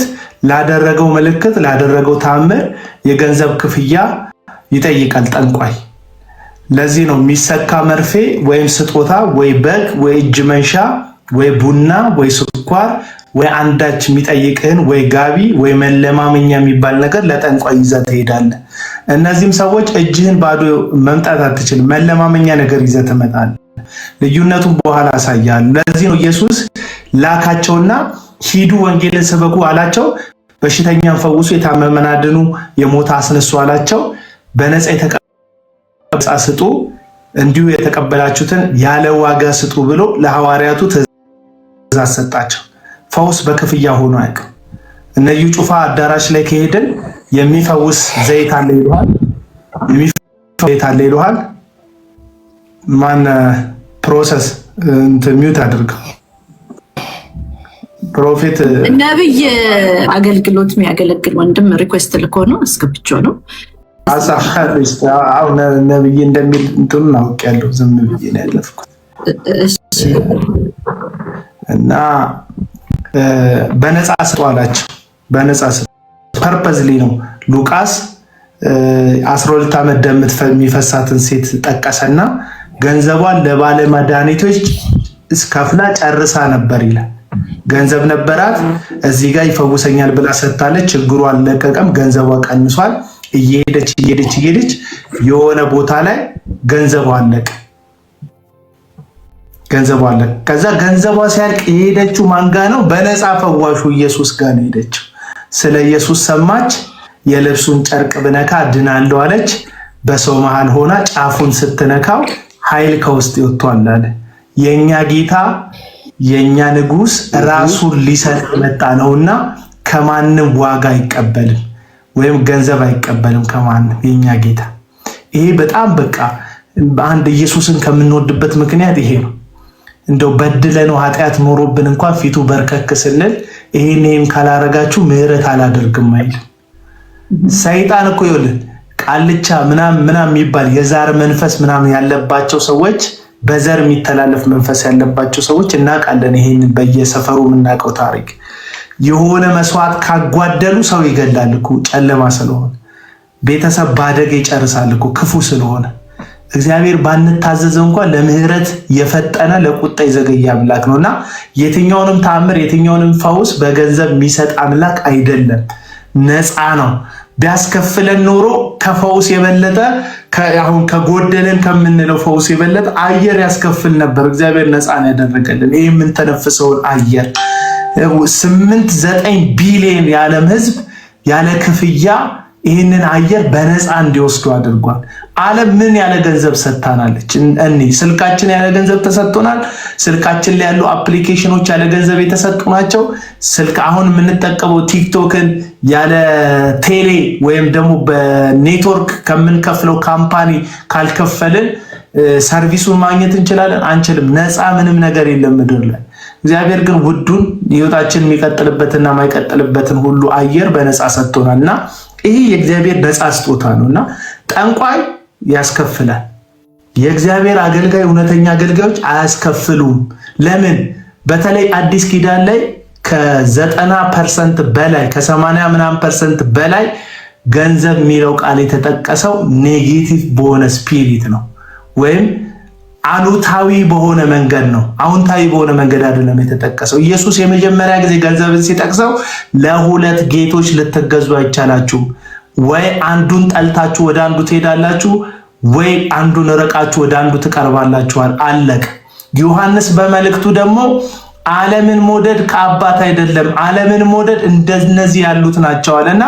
[SPEAKER 1] ላደረገው ታምር የገንዘብ ክፍያ ይጠይቃል ጠንቋይ። ለዚህ ነው የሚሰካ መርፌ ወይም ስጦታ ወይ በግ ወይ እጅ መንሻ ወይ ቡና ወይ ስኳር ወይ አንዳች የሚጠይቅህን ወይ ጋቢ ወይ መለማመኛ የሚባል ነገር ለጠንቋይ ይዘህ ትሄዳለህ። እነዚህም ሰዎች እጅህን ባዶ መምጣት አትችልም፣ መለማመኛ ነገር ይዘህ ትመጣለህ። ልዩነቱን በኋላ አሳያለሁ። ለዚህ ነው ኢየሱስ ላካቸውና ሂዱ ወንጌልን ስበኩ አላቸው። በሽተኛን ፈውሱ፣ የታመመን አድኑ፣ የሞተ አስነሱ አላቸው። በነፃ የተቀበላችሁትን ስጡ፣ እንዲሁ የተቀበላችሁትን ያለ ዋጋ ስጡ ብሎ ለሐዋርያቱ ትእዛዝ ሰጣቸው። ፈውስ በክፍያ ሆኖ አያውቅም። እነዩ ጩፋ አዳራሽ ላይ ከሄድን የሚፈውስ ዘይት አለ ይሉሃል። ማን ፕሮሰስ ሚውት አድርገው ፕሮፌት
[SPEAKER 3] ነብይ አገልግሎት የሚያገለግል ወንድም ሪኩዌስት ልኮ ነው አስገብቼው ነው።
[SPEAKER 1] አሁን ነብይ እንደሚል እንትኑን አውቄያለሁ። ዝም ብዬ ነው ያለፍኩት እና በነፃ ስጡ አላቸው። በነፃ ስጡ ፐርፐዝሊ ነው። ሉቃስ 12 ዓመት ደም የሚፈሳትን ሴት ጠቀሰና ገንዘቧን ለባለ መድኃኒቶች ከፍላ ጨርሳ ነበር ይላል። ገንዘብ ነበራት፣ እዚህ ጋር ይፈውሰኛል ብላ ሰጥታለች። ችግሩ አልለቀቀም፣ ገንዘቧ ቀንሷል። እየሄደች የሆነ ቦታ ላይ ገንዘቧ አለቀ። ከዛ ገንዘቧ ሲያልቅ የሄደችው ማንጋ ነው? በነፃ ፈዋሹ ኢየሱስ ጋር ነው ሄደችው። ስለ ኢየሱስ ሰማች። የልብሱን ጨርቅ ብነካ ድናለሁ አለች። በሰው መሃል ሆና ጫፉን ስትነካው ኃይል ከውስጥ ይወጣል አለ። የኛ ጌታ የኛ ንጉስ ራሱን ሊሰጥ መጣ ነውና ከማንም ዋጋ አይቀበልም ወይም ገንዘብ አይቀበልም ከማንም የኛ ጌታ። ይሄ በጣም በቃ አንድ ኢየሱስን ከምንወድበት ምክንያት ይሄ ነው። እንደው በድለነው ኃጢአት ኖሮብን እንኳን ፊቱ በርከክ ስንል ይሄን ካላረጋችሁ ምህረት አላደርግም አይል። ሰይጣን እኮ ይኸውልህ ቃልቻ ምናምን የሚባል የዛር መንፈስ ምናምን ያለባቸው ሰዎች፣ በዘር የሚተላለፍ መንፈስ ያለባቸው ሰዎች እናውቃለን። ይሄንን በየሰፈሩ የምናውቀው ታሪክ። የሆነ መስዋዕት ካጓደሉ ሰው ይገላል እኮ ጨለማ ስለሆነ፣ ቤተሰብ ባደገ ይጨርሳል እኮ ክፉ ስለሆነ። እግዚአብሔር ባንታዘዘው እንኳን ለምህረት የፈጠነ ለቁጣ የዘገየ አምላክ ነውና የትኛውንም ተአምር የትኛውንም ፈውስ በገንዘብ የሚሰጥ አምላክ አይደለም። ነፃ ነው። ቢያስከፍለን ኖሮ ከፈውስ የበለጠ አሁን ከጎደለን ከምንለው ፈውስ የበለጠ አየር ያስከፍል ነበር። እግዚአብሔር ነፃ ነው ያደረገልን። ይህ የምንተነፍሰውን አየር 8-9 ቢሊዮን የዓለም ህዝብ ያለ ክፍያ ይህንን አየር በነፃ እንዲወስዱ አድርጓል። ዓለም ምን ያለ ገንዘብ ሰጥታናለች? ስልካችን ያለ ገንዘብ ተሰጥቶናል። ስልካችን ላይ ያሉ አፕሊኬሽኖች ያለ ገንዘብ የተሰጡ ናቸው። ስልክ አሁን የምንጠቀመው ቲክቶክን ያለ ቴሌ ወይም ደግሞ በኔትወርክ ከምንከፍለው ካምፓኒ ካልከፈልን ሰርቪሱን ማግኘት እንችላለን? አንችልም። ነፃ ምንም ነገር የለም ምድር ላይ። እግዚአብሔር ግን ውዱን ህይወታችን የሚቀጥልበትና የማይቀጥልበትን ሁሉ አየር በነፃ ሰጥቶናል እና ይሄ የእግዚአብሔር ነፃ ስጦታ ነውና ጠንቋይ ያስከፍላል። የእግዚአብሔር አገልጋይ እውነተኛ አገልጋዮች አያስከፍሉም። ለምን? በተለይ አዲስ ኪዳን ላይ ከ90% በላይ ከ80% በላይ ገንዘብ የሚለው ቃል የተጠቀሰው ኔጌቲቭ በሆነ ስፒሪት ነው ወይም አሉታዊ በሆነ መንገድ ነው። አዎንታዊ በሆነ መንገድ አይደለም የተጠቀሰው። ኢየሱስ የመጀመሪያ ጊዜ ገንዘብን ሲጠቅሰው ለሁለት ጌቶች ልትገዙ አይቻላችሁም፣ ወይ አንዱን ጠልታችሁ ወደ አንዱ ትሄዳላችሁ፣ ወይ አንዱን ርቃችሁ ወደ አንዱ ትቀርባላችኋል። አለቀ። ዮሐንስ በመልእክቱ ደግሞ ዓለምን መውደድ ከአባት አይደለም፣ ዓለምን መውደድ እንደነዚህ ያሉት ናቸው አለና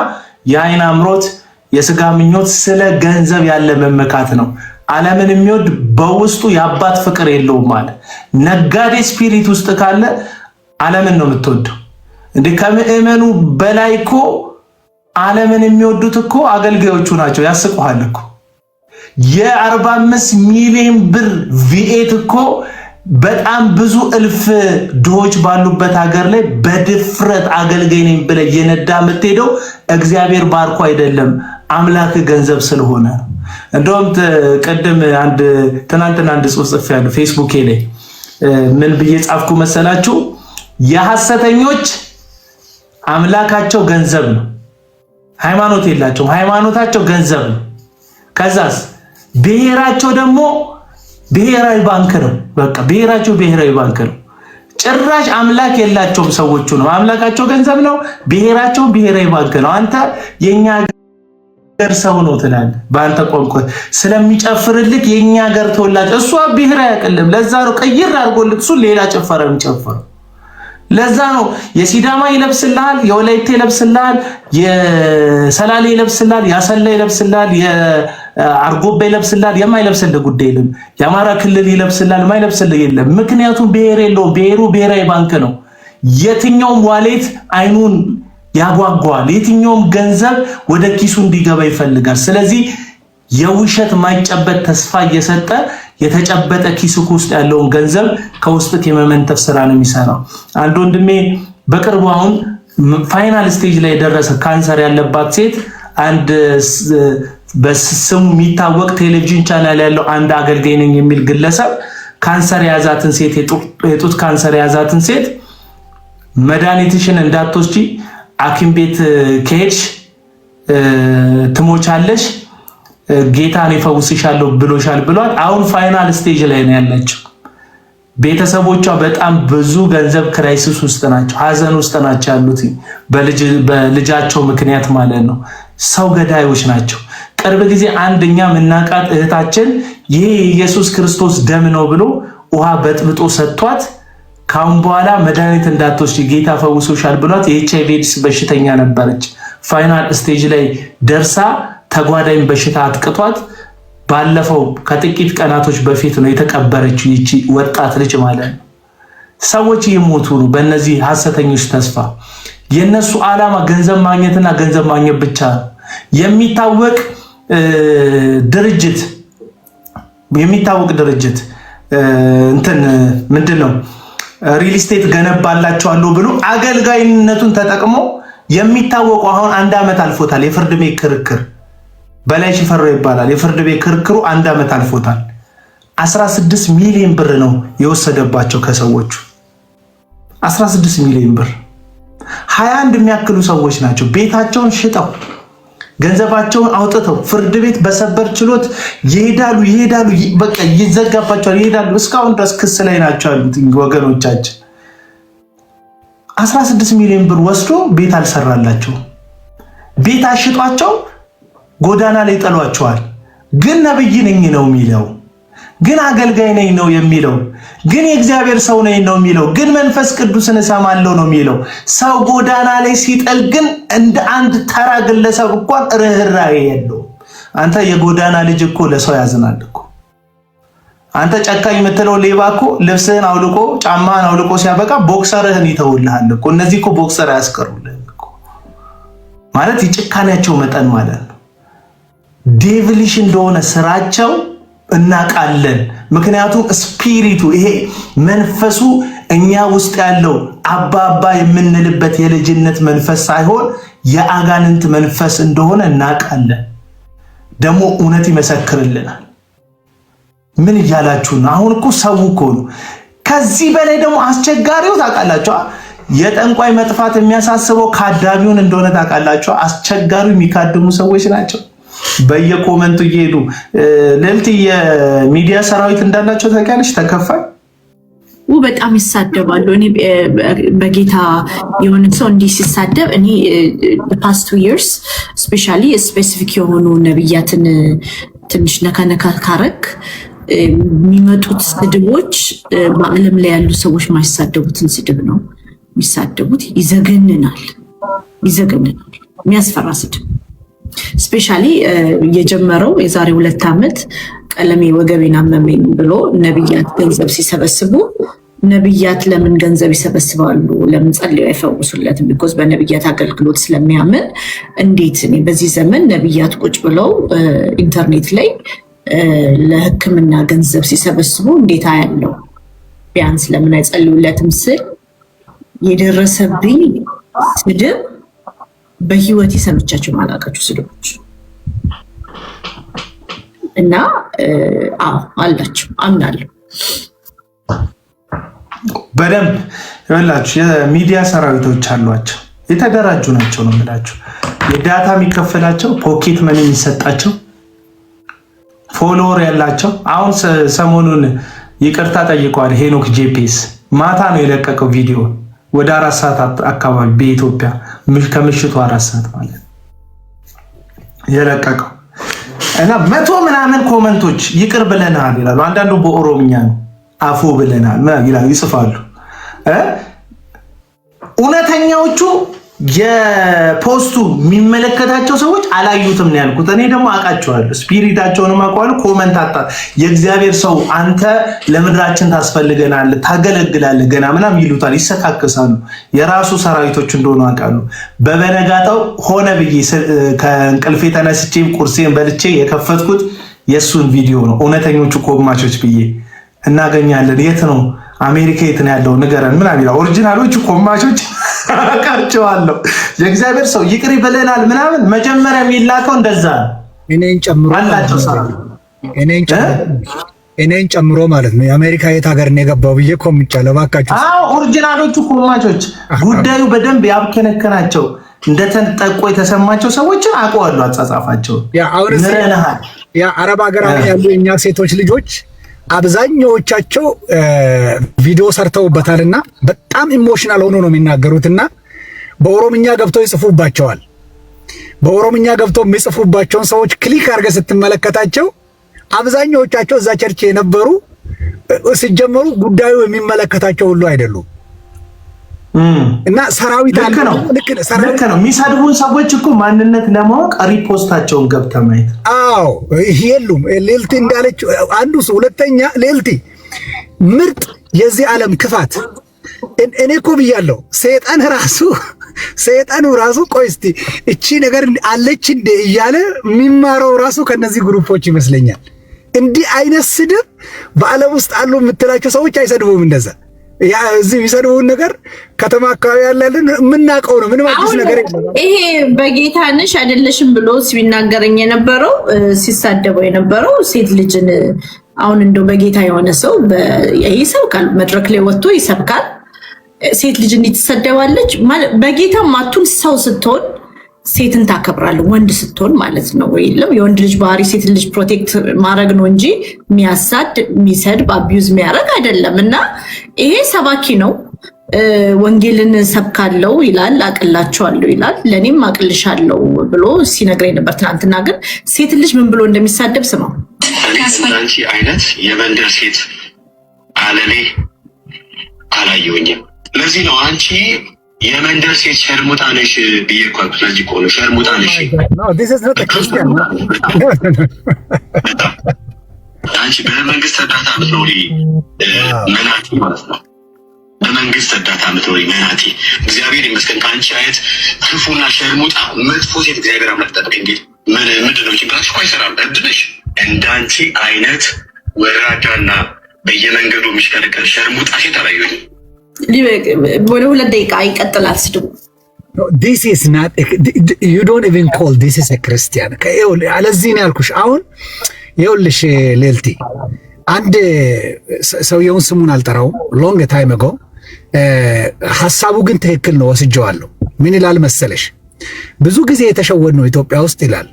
[SPEAKER 1] የዓይን አምሮት፣ የስጋ ምኞት ስለ ገንዘብ ያለ መመካት ነው። ዓለምን የሚወድ በውስጡ የአባት ፍቅር የለውም ማለት። ነጋዴ ስፒሪት ውስጥ ካለ ዓለምን ነው የምትወደው። እንዴ ከምእመኑ በላይ እኮ ዓለምን የሚወዱት እኮ አገልጋዮቹ ናቸው። ያስቁሃል እኮ የ45 ሚሊዮን ብር ቪኤት እኮ በጣም ብዙ እልፍ ድሆች ባሉበት ሀገር ላይ በድፍረት አገልጋይ ነኝ ብለህ የነዳ የምትሄደው እግዚአብሔር ባርኮ አይደለም፣ አምላክ ገንዘብ ስለሆነ። እንደውም ቅድም ትናንትና አንድ ጽሑፍ ጽፌያለሁ ፌስቡክ ላይ። ምን ብዬ ጻፍኩ መሰላችሁ? የሐሰተኞች አምላካቸው ገንዘብ ነው፣ ሃይማኖት የላቸውም፣ ሃይማኖታቸው ገንዘብ ነው። ከዛስ ብሔራቸው ደግሞ ብሔራዊ ባንክ ነው። በቃ ብሔራቸው ብሔራዊ ባንክ ነው። ጭራሽ አምላክ የላቸውም ሰዎቹ ነው። አምላካቸው ገንዘብ ነው፣ ብሔራቸው ብሔራዊ ባንክ ነው። አንተ የኛ ሀገር ሰው ነው ትላለህ። በአንተ ቋንቋ ስለሚጨፍርልክ የኛ ሀገር ተወላጅ እሷ ብሔራዊ ያቀልም። ለዛ ነው ቀይር አድርጎልክ እሱ ሌላ ጨፈረ የሚጨፍረው። ለዛ ነው የሲዳማ ይለብስልሃል፣ የወላይታ ይለብስልሃል፣ የሰላሌ ይለብስልሃል፣ ያሰላ ይለብስልሃል፣ የአርጎባ ይለብስልሃል። የማይለብስልህ ጉዳይ የለም። የአማራ ክልል ይለብስልሃል፣ የማይለብስልህ የለም። ምክንያቱም ብሔር የለውም። ብሔሩ ብሔራዊ ባንክ ነው። የትኛውም ዋሌት አይኑን ያጓጓል። የትኛውም ገንዘብ ወደ ኪሱ እንዲገባ ይፈልጋል። ስለዚህ የውሸት ማይጨበጥ ተስፋ እየሰጠ የተጨበጠ ኪስኩ ውስጥ ያለውን ገንዘብ ከውስጥ የመመንተፍ ስራ ነው የሚሰራው። አንድ ወንድሜ በቅርቡ አሁን ፋይናል ስቴጅ ላይ የደረሰ ካንሰር ያለባት ሴት አንድ በስሙ የሚታወቅ ቴሌቪዥን ቻናል ያለው አንድ አገልጋይ ነኝ የሚል ግለሰብ ካንሰር የያዛትን ሴት የጡት ካንሰር የያዛትን ሴት መድኃኒትሽን እንዳትወስጂ ሐኪም ቤት ከሄድሽ ትሞቻለሽ፣ ጌታን ይፈውስሻለሁ ብሎሻል ብሏል። አሁን ፋይናል ስቴጅ ላይ ነው ያለችው። ቤተሰቦቿ በጣም ብዙ ገንዘብ ክራይሲስ ውስጥ ናቸው፣ ሀዘን ውስጥ ናቸው ያሉት በልጃቸው ምክንያት ማለት ነው። ሰው ገዳዮች ናቸው። ቅርብ ጊዜ አንደኛ ምናቃት እህታችን ይሄ ኢየሱስ ክርስቶስ ደም ነው ብሎ ውሃ በጥብጦ ሰጥቷት ካሁን በኋላ መድኃኒት እንዳትወስጂ ጌታ ፈውሶሻል ብሏት የኤችአይቪ ኤድስ በሽተኛ ነበረች። ፋይናል ስቴጅ ላይ ደርሳ ተጓዳኝ በሽታ አጥቅቷት ባለፈው ከጥቂት ቀናቶች በፊት ነው የተቀበረችው ይቺ ወጣት ልጅ ማለት ነው። ሰዎች ይሞቱ ነው በእነዚህ ሐሰተኞች ተስፋ። የነሱ ዓላማ ገንዘብ ማግኘትና ገንዘብ ማግኘት ብቻ ነው። የሚታወቅ ድርጅት እንትን ምንድነው ሪል ስቴት ገነባላቸዋለሁ ብሎ አገልጋይነቱን ተጠቅሞ የሚታወቁ አሁን 1 ዓመት አልፎታል። የፍርድ ቤት ክርክር በላይ ሽፈራው ይባላል። የፍርድ ቤት ክርክሩ 1 ዓመት አልፎታል። 16 ሚሊዮን ብር ነው የወሰደባቸው ከሰዎቹ 16 ሚሊዮን ብር። 21 የሚያክሉ ሰዎች ናቸው ቤታቸውን ሽጠው ገንዘባቸውን አውጥተው ፍርድ ቤት በሰበር ችሎት ይሄዳሉ፣ በቃ ይዘጋባቸዋል፣ ይሄዳሉ። እስካሁን ድረስ ክስ ላይ ናቸው ያሉት ወገኖቻችን። 16 ሚሊዮን ብር ወስዶ ቤት አልሰራላቸው። ቤት አሽጧቸው ጎዳና ላይ ጥሏቸዋል። ግን ነብይ ነኝ ነው የሚለው፣ ግን አገልጋይ ነኝ ነው የሚለው፣ ግን የእግዚአብሔር ሰው ነኝ ነው የሚለው፣ ግን መንፈስ ቅዱስን እሰማለሁ ነው የሚለው። ሰው ጎዳና ላይ ሲጥል ግን እንደ አንድ ተራ ግለሰብ እንኳን ርህራሄ የለውም። አንተ የጎዳና ልጅ እኮ ለሰው ያዝናል እኮ። አንተ ጨካኝ የምትለው ሌባ እኮ ልብስህን አውልቆ ጫማህን አውልቆ ሲያበቃ ቦክሰርህን ይተውልሃል እኮ። እነዚህ እኮ ቦክሰር አያስቀሩልህም እኮ። ማለት የጭካኔያቸው መጠን ማለት ነው። ዴቪሊሽ እንደሆነ ስራቸው እናቃለን። ምክንያቱም ስፒሪቱ ይሄ መንፈሱ እኛ ውስጥ ያለው አባባ የምንልበት የልጅነት መንፈስ ሳይሆን የአጋንንት መንፈስ እንደሆነ እናቃለን። ደግሞ እውነት ይመሰክርልናል። ምን እያላችሁ ነው? አሁን እኮ ሰው እኮ ነው። ከዚህ በላይ ደግሞ አስቸጋሪው ታውቃላችሁ፣ የጠንቋይ መጥፋት የሚያሳስበው ካዳሚውን እንደሆነ ታውቃላችሁ። አስቸጋሪው የሚካድሙ ሰዎች ናቸው። በየኮመንቱ እየሄዱ ለልት የሚዲያ ሰራዊት እንዳላቸው ታውቂያለሽ። ተከፋይ
[SPEAKER 3] በጣም ይሳደባሉ። እኔ በጌታ የሆነ ሰው እንዲህ ሲሳደብ እኔ ፓስት 2 years ስፔሻሊ ስፔሲፊክ የሆኑ ነብያትን ትንሽ ነካ ካረክ የሚመጡት ስድቦች በዓለም ላይ ያሉ ሰዎች ማይሳደቡትን ስድብ ነው የሚሳደቡት። ይዘገንናል። የሚያስፈራ ስድብ ስፔሻሊ የጀመረው የዛሬ 2 ዓመት ቀለሜ ወገቤን አመመኝ ብሎ ነብያት ገንዘብ ሲሰበስቡ፣ ነብያት ለምን ገንዘብ ይሰበስባሉ? ለምን ጸልዩ አይፈውሱለትም? ቢኮዝ በነብያት አገልግሎት ስለሚያምን። እንዴት እኔ በዚህ ዘመን ነብያት ቁጭ ብለው ኢንተርኔት ላይ ለሕክምና ገንዘብ ሲሰበስቡ እንዴት አያለው? ቢያንስ ለምን አይጸልዩለትም ስል የደረሰብኝ ስድብ በህይወት የሰምቻቸው ማላቃቸው ስድቦች እና አላቸው አምናለሁ።
[SPEAKER 1] በደንብ ይኸውላችሁ የሚዲያ ሰራዊቶች አሏቸው፣ የተደራጁ ናቸው ነው የምላቸው። የዳታ የሚከፈላቸው፣ ፖኬት መኒ የሚሰጣቸው፣ ፎሎወር ያላቸው። አሁን ሰሞኑን ይቅርታ ጠይቀዋል ሄኖክ ጄፒኤስ። ማታ ነው የለቀቀው ቪዲዮ ወደ 4 ሰዓት አካባቢ በኢትዮጵያ ከምሽቱ 4 ሰዓት ማለት የለቀቀው እና 100 ምናምን ኮመንቶች ይቅር ብለናል ይላሉ። አንዳንዱ በኦሮምኛ ነው አፉ ብለናል ይላሉ፣ ይጽፋሉ። እውነተኛዎቹ የፖስቱ የሚመለከታቸው ሰዎች አላዩትም ነው ያልኩት። እኔ ደግሞ አውቃቸዋለሁ፣ ስፒሪታቸውንም አውቀዋለሁ። ኮመንት የእግዚአብሔር ሰው አንተ ለምድራችን ታስፈልገናለህ፣ ታገለግላለህ ገና ምናምን ይሉታል፣ ይሰካከሳሉ። የራሱ ሰራዊቶች እንደሆኑ አውቃለሁ። በበነጋታው ሆነ ብዬ ከእንቅልፌ ተነስቼ ቁርሴን በልቼ የከፈትኩት የእሱን ቪዲዮ ነው። እውነተኞቹ ኮማቾች ብዬ እናገኛለን። የት ነው አሜሪካ የት ነው ያለው ንገረን ምናምን ይላል። ኦሪጂናሎቹ ኮማቾች አውቃቸዋለሁ። የእግዚአብሔር ሰው ይቅር ይበለናል ምናምን መጀመሪያ የሚላከው እንደዛ
[SPEAKER 2] እኔን ጨምሮ
[SPEAKER 1] አላቸው ሰራዊት
[SPEAKER 2] እኔን ጨምሮ ማለት ነው። የአሜሪካ የት ሀገር ነው የገባው ብዬ ኮምቻለሁ። እባካችሁ
[SPEAKER 1] ኦሪጂናሎቹ ኮማቾች ጉዳዩ በደንብ ያብከነከናቸው እንደተጠቆ የተሰማቸው ሰዎችን አውቀዋለሁ። አጻጻፋቸው
[SPEAKER 2] ያ አረብ ሀገር ያሉ የኛ ሴቶች ልጆች አብዛኛዎቻቸው ቪዲዮ ሰርተውበታልና በጣም ኢሞሽናል ሆኖ ነው የሚናገሩትና በኦሮምኛ ገብተው ይጽፉባቸዋል። በኦሮምኛ ገብተው የሚጽፉባቸውን ሰዎች ክሊክ አድርገህ ስትመለከታቸው አብዛኛዎቻቸው እዛ ቸርች የነበሩ ሲጀመሩ ጉዳዩ የሚመለከታቸው ሁሉ አይደሉም። እና ሰራዊት
[SPEAKER 1] ልክ ነው። የሚሰድቡን ሰዎች እኮ ማንነት ለማወቅ ሪፖስታቸውን ገብተህ ማየት።
[SPEAKER 2] አዎ የሉም። ሌልቲ እንዳለች አንዱ ሰው ሁለተኛ ሌልቲ ምርጥ የዚህ ዓለም ክፋት እኔ እኮ ብያለሁ። ሰይጣኑ ራሱ ቆይ እስቲ እቺ ነገር አለች እንደ እያለ የሚማረው ራሱ ከነዚህ ግሩፖች ይመስለኛል። እንዲህ አይነት ስድብ በዓለም ውስጥ አሉ የምትላቸው ሰዎች አይሰድቡም እንደዛ። ያ እዚህ የሚሰድቡን ነገር ከተማ አካባቢ ያለን የምናውቀው ነው። ምንም አዲስ ነገር የለም።
[SPEAKER 3] ይሄ በጌታ ነሽ አይደለሽም ብሎ ሲናገረኝ የነበረው ሲሳደበው የነበረው ሴት ልጅን አሁን እንደው በጌታ የሆነ ሰው ይሰብካል፣ መድረክ ላይ ወጥቶ ይሰብካል። ሴት ልጅ እንዴት ትሰደባለች? በጌታ ማቱን ሰው ስትሆን ሴትን ታከብራለህ፣ ወንድ ስትሆን ማለት ነው። ወይለም የወንድ ልጅ ባህሪ ሴት ልጅ ፕሮቴክት ማድረግ ነው እንጂ የሚያሳድ የሚሰድብ አቢዩዝ የሚያደርግ አይደለም። እና ይሄ ሰባኪ ነው ወንጌልን ሰብካለው ይላል፣ አቅላቸዋለሁ ይላል፣ ለኔም አቅልሻለሁ ብሎ ሲነግረኝ ነበር ትናንትና። ግን ሴት ልጅ ምን ብሎ እንደሚሳደብ ስማው።
[SPEAKER 5] አንቺ አይነት የመንደር ሴት አለሌ አላየሁኝም። ለዚህ ነው አንቺ የመንደር ሴት ሸርሙጣ ነሽ ብዬ እኮ አልኩት። ለዚህ እኮ ነው ሸርሙጣ ነሽ። አንቺ በመንግስት እርዳታ የምትኖሪ መናቲ ማለት ነው። በመንግስት እርዳታ የምትኖሪ መናቲ። እግዚአብሔር ይመስገን ከአንቺ አይነት ክፉና ሸርሙጣ መጥፎ ሴት እግዚአብሔር አምላክ ጠብቀኝ። እንግዲህ ምንድን ነው ችግራችሁ? እኮ አይሰራም። እድልሽ እንዳንቺ አይነት ወራዳና በየመንገዱ የሚሽከረከር ሸርሙጣ ሴት አላየሁኝም።
[SPEAKER 3] ወደ 2 ደቂቃ ይቀጥላል ስድቡ።
[SPEAKER 2] this is not you don't even call this is a Christian አለዚህ ነው ያልኩሽ። አሁን ይኸውልሽ ሌልቲ አንድ ሰውየውን ስሙን አልጠራውም ሎንግ ታይም አጎ ሐሳቡ ግን ትክክል ነው ወስጄዋለሁ። ምን ይላል መሰለሽ? ብዙ ጊዜ የተሸወድ ነው ኢትዮጵያ ውስጥ ይላል።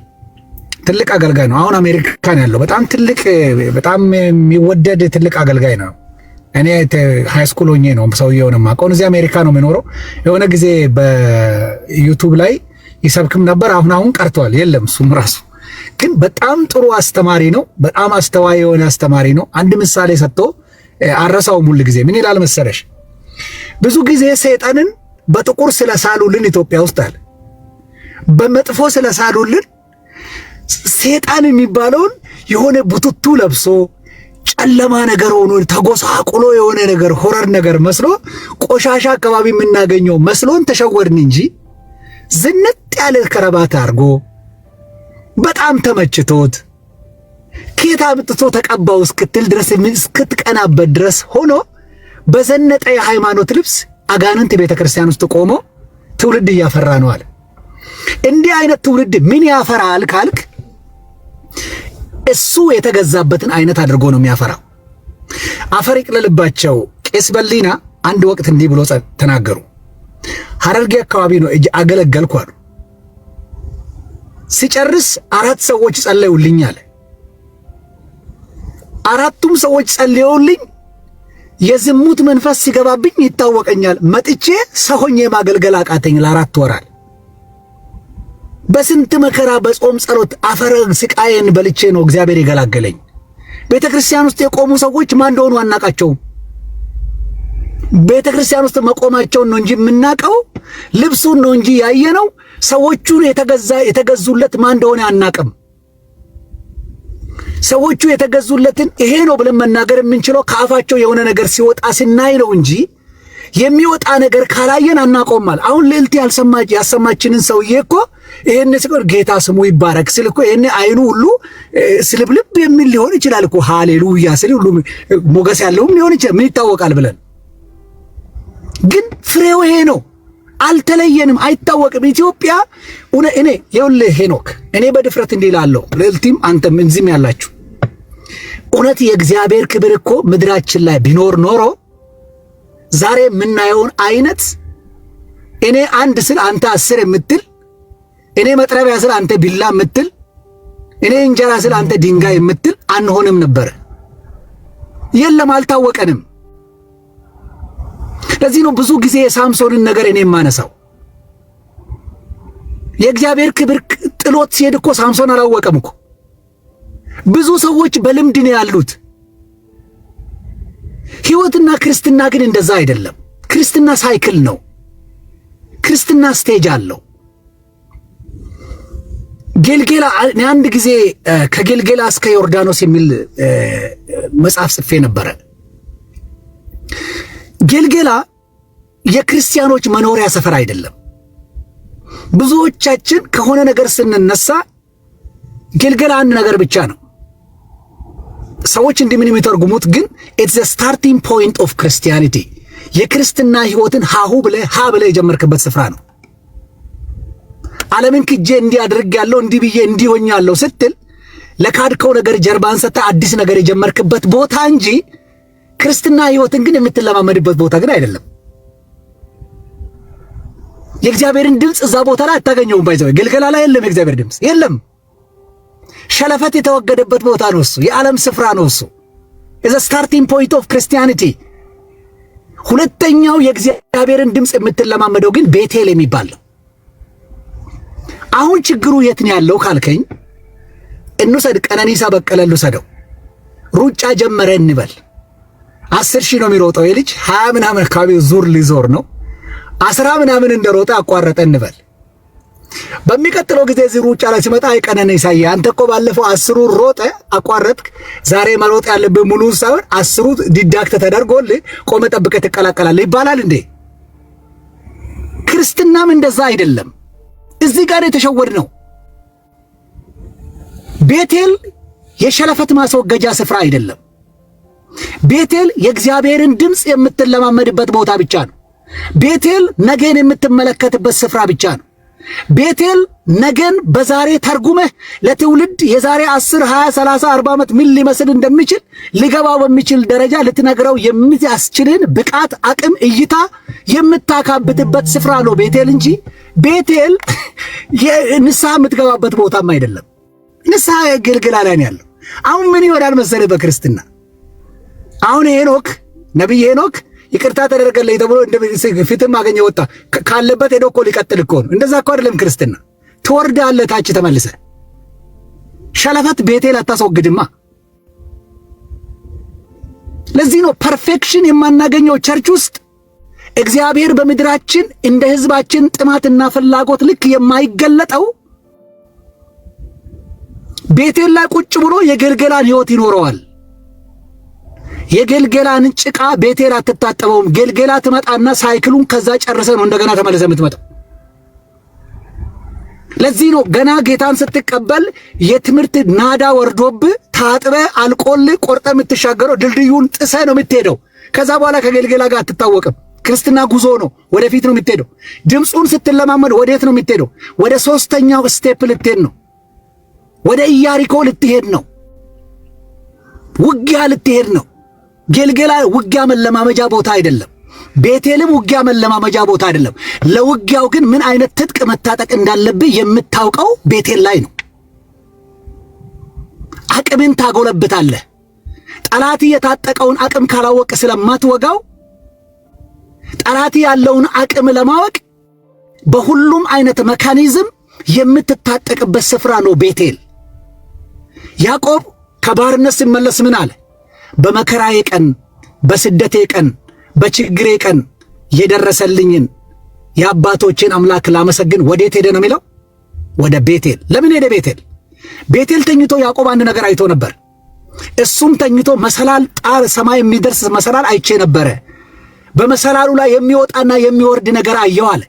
[SPEAKER 2] ትልቅ አገልጋይ ነው። አሁን አሜሪካን ያለው በጣም ትልቅ በጣም የሚወደድ ትልቅ አገልጋይ ነው። እኔ ሃይ ስኩል ሆኜ ነው ሰውየውን ማውቀው። እዚህ አሜሪካ ነው የሚኖረው። የሆነ ጊዜ በዩቲዩብ ላይ ይሰብክም ነበር። አሁን ቀርቷል፣ የለም እሱም ራሱ። ግን በጣም ጥሩ አስተማሪ ነው። በጣም አስተዋይ የሆነ አስተማሪ ነው። አንድ ምሳሌ ሰጥቶ አረሳውም ሁሉ ጊዜ ምን ይላል መሰለሽ? ብዙ ጊዜ ሰይጣንን በጥቁር ስለሳሉልን ኢትዮጵያ ውስጥ አለ፣ በመጥፎ ስለሳሉልን ሰይጣን የሚባለውን የሆነ ቡቱቱ ለብሶ ጨለማ ነገር ሆኖ ተጎሳቁሎ የሆነ ነገር ሆረር ነገር መስሎ ቆሻሻ አካባቢ የምናገኘው መስሎን ተሸወድን እንጂ ዝንጥ ያለ ከረባት አድርጎ በጣም ተመችቶት ኬታ አምጥቶ ተቀባው እስክትል ድረስ እስክትቀናበት ድረስ ሆኖ በዘነጠ የሃይማኖት ልብስ አጋንንት ቤተክርስቲያን ውስጥ ቆሞ ትውልድ እያፈራ ነው አለ። እንዲህ አይነት ትውልድ ምን ያፈራል ካልክ እሱ የተገዛበትን አይነት አድርጎ ነው የሚያፈራው። አፈር ይቅለልባቸው ቄስ በሊና አንድ ወቅት እንዲህ ብሎ ተናገሩ። ሐረርጌ አካባቢ ነው አገለገልኩ አሉ። ሲጨርስ 4 ሰዎች ጸለዩልኝ አለ። 4ቱም ሰዎች ጸልየውልኝ የዝሙት መንፈስ ሲገባብኝ ይታወቀኛል። መጥቼ ሰሆኜ ማገልገል አቃተኝ ለ4 ወራት። በስንት መከራ በጾም ጸሎት አፈር ስቃዬን በልቼ ነው እግዚአብሔር ይገላገለኝ። ቤተክርስቲያን ውስጥ የቆሙ ሰዎች ማን እንደሆኑ አናቃቸውም። ቤተክርስቲያን ውስጥ መቆማቸውን ነው እንጂ የምናቀው፣ ልብሱን ነው እንጂ ያየነው፣ ሰዎቹን የተገዙለት ማን እንደሆነ አናቅም። ሰዎቹ የተገዙለትን ይሄ ነው ብለን መናገር የምንችለው ከአፋቸው የሆነ ነገር ሲወጣ ስናይ ነው እንጂ የሚወጣ ነገር ካላየን አናቆማል። አሁን ልዕልት ያሰማችንን ሰውዬ እኮ ይሄን ሲቆር ጌታ ስሙ ይባረክ ስል እኮ ይሄን አይኑ ሁሉ ስልብልብ የሚል ሊሆን ይችላል እኮ ሃሌሉያ ስል ሁሉ ሞገስ ያለውም ሊሆን ይችላል። ምን ይታወቃል ብለን ግን ፍሬው ይሄ ነው። አልተለየንም፣ አይታወቅም። ኢትዮጵያ እኔ ይኸውልህ ሄኖክ እኔ በድፍረት እንዲህ እላለሁ፣ ልዕልቲም አንተም እንዚህም ያላችሁ እውነት የእግዚአብሔር ክብር እኮ ምድራችን ላይ ቢኖር ኖሮ ዛሬ የምናየውን አይነት እኔ 1 ስል አንተ 10 የምትል፣ እኔ መጥረቢያ ስል አንተ ቢላ የምትል፣ እኔ እንጀራ ስል አንተ ድንጋይ የምትል አንሆንም ነበር። የለም፣ አልታወቀንም። ለዚህ ነው ብዙ ጊዜ የሳምሶንን ነገር እኔ የማነሳው። የእግዚአብሔር ክብር ጥሎት ሲሄድ እኮ ሳምሶን አላወቀም እኮ። ብዙ ሰዎች በልምድ ነው ያሉት። ሕይወትና ክርስትና ግን እንደዛ አይደለም። ክርስትና ሳይክል ነው። ክርስትና ስቴጅ አለው። ጌልጌላ አንድ ጊዜ ከጌልጌላ እስከ ዮርዳኖስ የሚል መጽሐፍ ጽፌ ነበረ። ጌልጌላ የክርስቲያኖች መኖሪያ ሰፈር አይደለም። ብዙዎቻችን ከሆነ ነገር ስንነሳ ጌልጌላ አንድ ነገር ብቻ ነው። ሰዎች እንደምን የሚተርጉሙት ግን it's the starting point of Christianity የክርስትና ሕይወትን ሃሁ ብለ የጀመርክበት ስፍራ ነው። ዓለምን ክጄ እንዲህ አድርጌያለሁ እንዲህ ብዬ እንዲህ ሆኛለሁ ስትል ለካድከው ነገር ጀርባን ሰጥተህ አዲስ ነገር የጀመርክበት ቦታ እንጂ ክርስትና ሕይወትን ግን የምትለማመድበት ቦታ ግን አይደለም። የእግዚአብሔርን ድምፅ እዛ ቦታ ላይ አታገኘውም። ባይዘው ገልገላ ላይ የለም፣ የእግዚአብሔር ድምፅ የለም። ሸለፈት የተወገደበት ቦታ ነው እሱ። የዓለም ስፍራ ነው እሱ። is a starting point of Christianity ሁለተኛው የእግዚአብሔርን ድምፅ የምትለማመደው ግን ቤቴል የሚባል ነው። አሁን ችግሩ የት ነው ያለው ካልከኝ፣ እንውሰድ ቀነኒሳ በቀለን ልውሰደው። ሩጫ ጀመረ እንበል 10,000 ነው የሚሮጠው የልጅ 20 ምናምን አካባቢ ዙር ሊዞር ነው 10 ምናምን እንደሮጠ አቋረጠ እንበል። በሚቀጥለው ጊዜ እዚህ ሩጫ ላይ ሲመጣ ቀነኒሳዬ አንተ እኮ ባለፈው 10 ሮጠ አቋረጥክ፣ ዛሬ መሮጥ ያለብህ ሙሉ ሳይሆን 10 ዲዳክት ተደርጎልህ ቆመ ጠብቀህ ትቀላቀላለህ ይባላል እንዴ? ክርስትናም እንደዛ አይደለም። እዚህ ጋር የተሸወድ ነው። ቤቴል የሸለፈት ማስወገጃ ስፍራ አይደለም። ቤቴል የእግዚአብሔርን ድምፅ የምትለማመድበት ቦታ ብቻ ነው። ቤቴል ነገን የምትመለከትበት ስፍራ ብቻ ነው። ቤቴል ነገን በዛሬ ተርጉመህ ለትውልድ የዛሬ 10 20 30 40 ዓመት ምን ሊመስል እንደሚችል ሊገባው በሚችል ደረጃ ልትነግረው የሚያስችልን ብቃት፣ አቅም፣ እይታ የምታካብትበት ስፍራ ነው ቤቴል እንጂ ቤቴል ንስሐ የምትገባበት ቦታም አይደለም። ንስሐ ግልግላ ላይ ነው ያለው። አሁን ምን ይሆናል መሰለህ በክርስትና አሁን ሄኖክ ነብይ ሄኖክ ይቅርታ ተደረገለኝ ተብሎ እንደ ፊትም አገኘ ወጣ ካለበት ሄዶ እኮ ሊቀጥል እኮ ነው። እንደዛ እኮ አይደለም ክርስትና። ትወርዳለህ ታች ተመልሰህ። ሸለፈት ቤቴል አታስወግድማ። ለዚህ ነው ፐርፌክሽን የማናገኘው ቸርች ውስጥ እግዚአብሔር በምድራችን እንደ ህዝባችን ጥማትና ፍላጎት ልክ የማይገለጠው። ቤቴል ላይ ቁጭ ብሎ የገልገላን ህይወት ይኖረዋል። የገልገላን ጭቃ ቤቴል አትታጠበውም። ገልገላ ትመጣና ሳይክሉን ከዛ ጨርሰ ነው እንደገና ተመለሰ የምትመጣው። ለዚህ ነው ገና ጌታን ስትቀበል የትምህርት ናዳ ወርዶብ ታጥበ አልቆል ቆርጠ የምትሻገረው ድልድዩን ጥሰ ነው የምትሄደው። ከዛ በኋላ ከገልገላ ጋር አትታወቅም። ክርስትና ጉዞ ነው፣ ወደፊት ነው የምትሄደው። ድምፁን ስትለማመድ ወዴት ነው የምትሄደው? ወደ ሶስተኛው ስቴፕ ልትሄድ ነው። ወደ ኢያሪኮ ልትሄድ ነው። ውጊያ ልትሄድ ነው። ገልገላ ውጊያ መለማመጃ ቦታ አይደለም። ቤቴልም ውጊያ መለማመጃ ቦታ አይደለም። ለውጊያው ግን ምን አይነት ትጥቅ መታጠቅ እንዳለብህ የምታውቀው ቤቴል ላይ ነው። አቅምን ታጎለብታለህ። ጠላት የታጠቀውን አቅም ካላወቅ ስለማትወጋው ጠላት ያለውን አቅም ለማወቅ በሁሉም አይነት መካኒዝም የምትታጠቅበት ስፍራ ነው ቤቴል። ያዕቆብ ከባርነት ሲመለስ ምን አለ? በመከራዬ ቀን፣ በስደቴ ቀን፣ በችግሬ ቀን የደረሰልኝን የአባቶችን አምላክ ላመሰግን ወዴት ሄደ ነው የሚለው? ወደ ቤቴል። ለምን ሄደ ቤቴል? ቤቴል ተኝቶ ያዕቆብ አንድ ነገር አይቶ ነበር። እሱም ተኝቶ መሰላል ጣር ሰማይ የሚደርስ መሰላል አይቼ ነበረ። በመሰላሉ ላይ የሚወጣና የሚወርድ ነገር አየሁ አለ።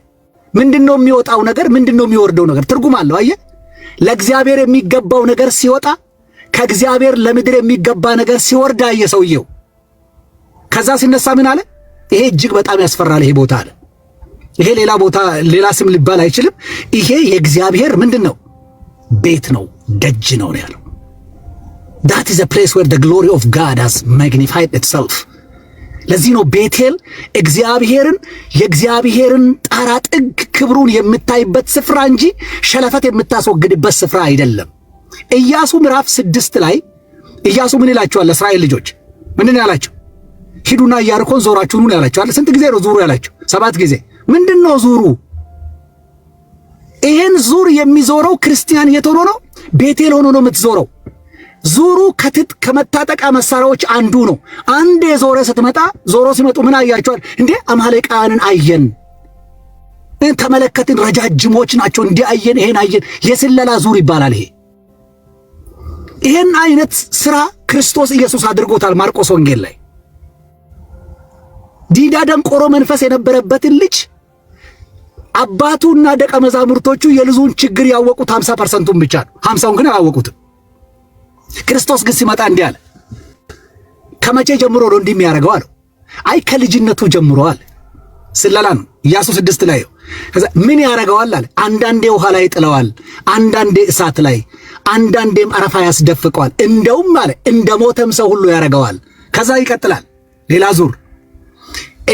[SPEAKER 2] ምንድነው የሚወጣው ነገር? ምንድነው የሚወርደው ነገር? ትርጉም አለው። አየ ለእግዚአብሔር የሚገባው ነገር ሲወጣ፣ ከእግዚአብሔር ለምድር የሚገባ ነገር ሲወርድ አየ ሰውየው። ከዛ ሲነሳ ምን አለ? ይሄ እጅግ በጣም ያስፈራል ይሄ ቦታ አለ። ይሄ ሌላ ቦታ ሌላ ስም ሊባል አይችልም። ይሄ የእግዚአብሔር ምንድነው? ቤት ነው፣ ደጅ ነው ያለው። that is a place where the glory of God has magnified itself። ለዚህ ነው ቤቴል እግዚአብሔርን የእግዚአብሔርን ጣራ ጥግ ክብሩን የምታይበት ስፍራ እንጂ ሸለፈት የምታስወግድበት ስፍራ አይደለም። ኢያሱ ምዕራፍ 6 ላይ ኢያሱ ምን ይላቸዋል? ለእስራኤል ልጆች ምንድን ነው ያላቸው? ሂዱና ኢያሪኮን ዞራችሁ ነው ያላቸው አለ። ስንት ጊዜ ነው ዙሩ ያላቸው? 7 ጊዜ። ምንድነው ዙሩ? ይሄን ዙር የሚዞረው ክርስቲያን የት ሆኖ ነው? ቤቴል ሆኖ ነው የምትዞረው። ዙሩ ከመታጠቃ መሳሪያዎች አንዱ ነው። አንድ የዞረ ስትመጣ ዞሮ ሲመጡ ምን አያቸዋል? እንዴ አማሌቃውያንን አየን፣ ተመለከትን፣ ረጃጅሞች ናቸው፣ እንዲህ አየን፣ ይሄን አየን። የስለላ ዙር ይባላል ይሄ። ይሄን አይነት ስራ ክርስቶስ ኢየሱስ አድርጎታል። ማርቆስ ወንጌል ላይ ዲዳ ደንቆሮ መንፈስ የነበረበትን ልጅ አባቱና ደቀ መዛሙርቶቹ የልጁን ችግር ያወቁት 50%ን ብቻ ነው። 50ውን ግን አላወቁትም። ክርስቶስ ግን ሲመጣ እንዲህ አለ። ከመቼ ጀምሮ ነው እንዲህ የሚያደርገው አለው። አይ ከልጅነቱ ጀምሮ አለ። ስለላ ነው ኢያሱ 6 ላይ ከዛ ምን ያደርገዋል አለ። አንዳንዴ ውሃ ላይ ጥለዋል፣ አንዳንዴ እሳት ላይ፣ አንዳንዴም አረፋ ያስደፍቀዋል። እንደውም አለ እንደ ሞተም ሰው ሁሉ ያደርገዋል። ከዛ ይቀጥላል ሌላ ዙር።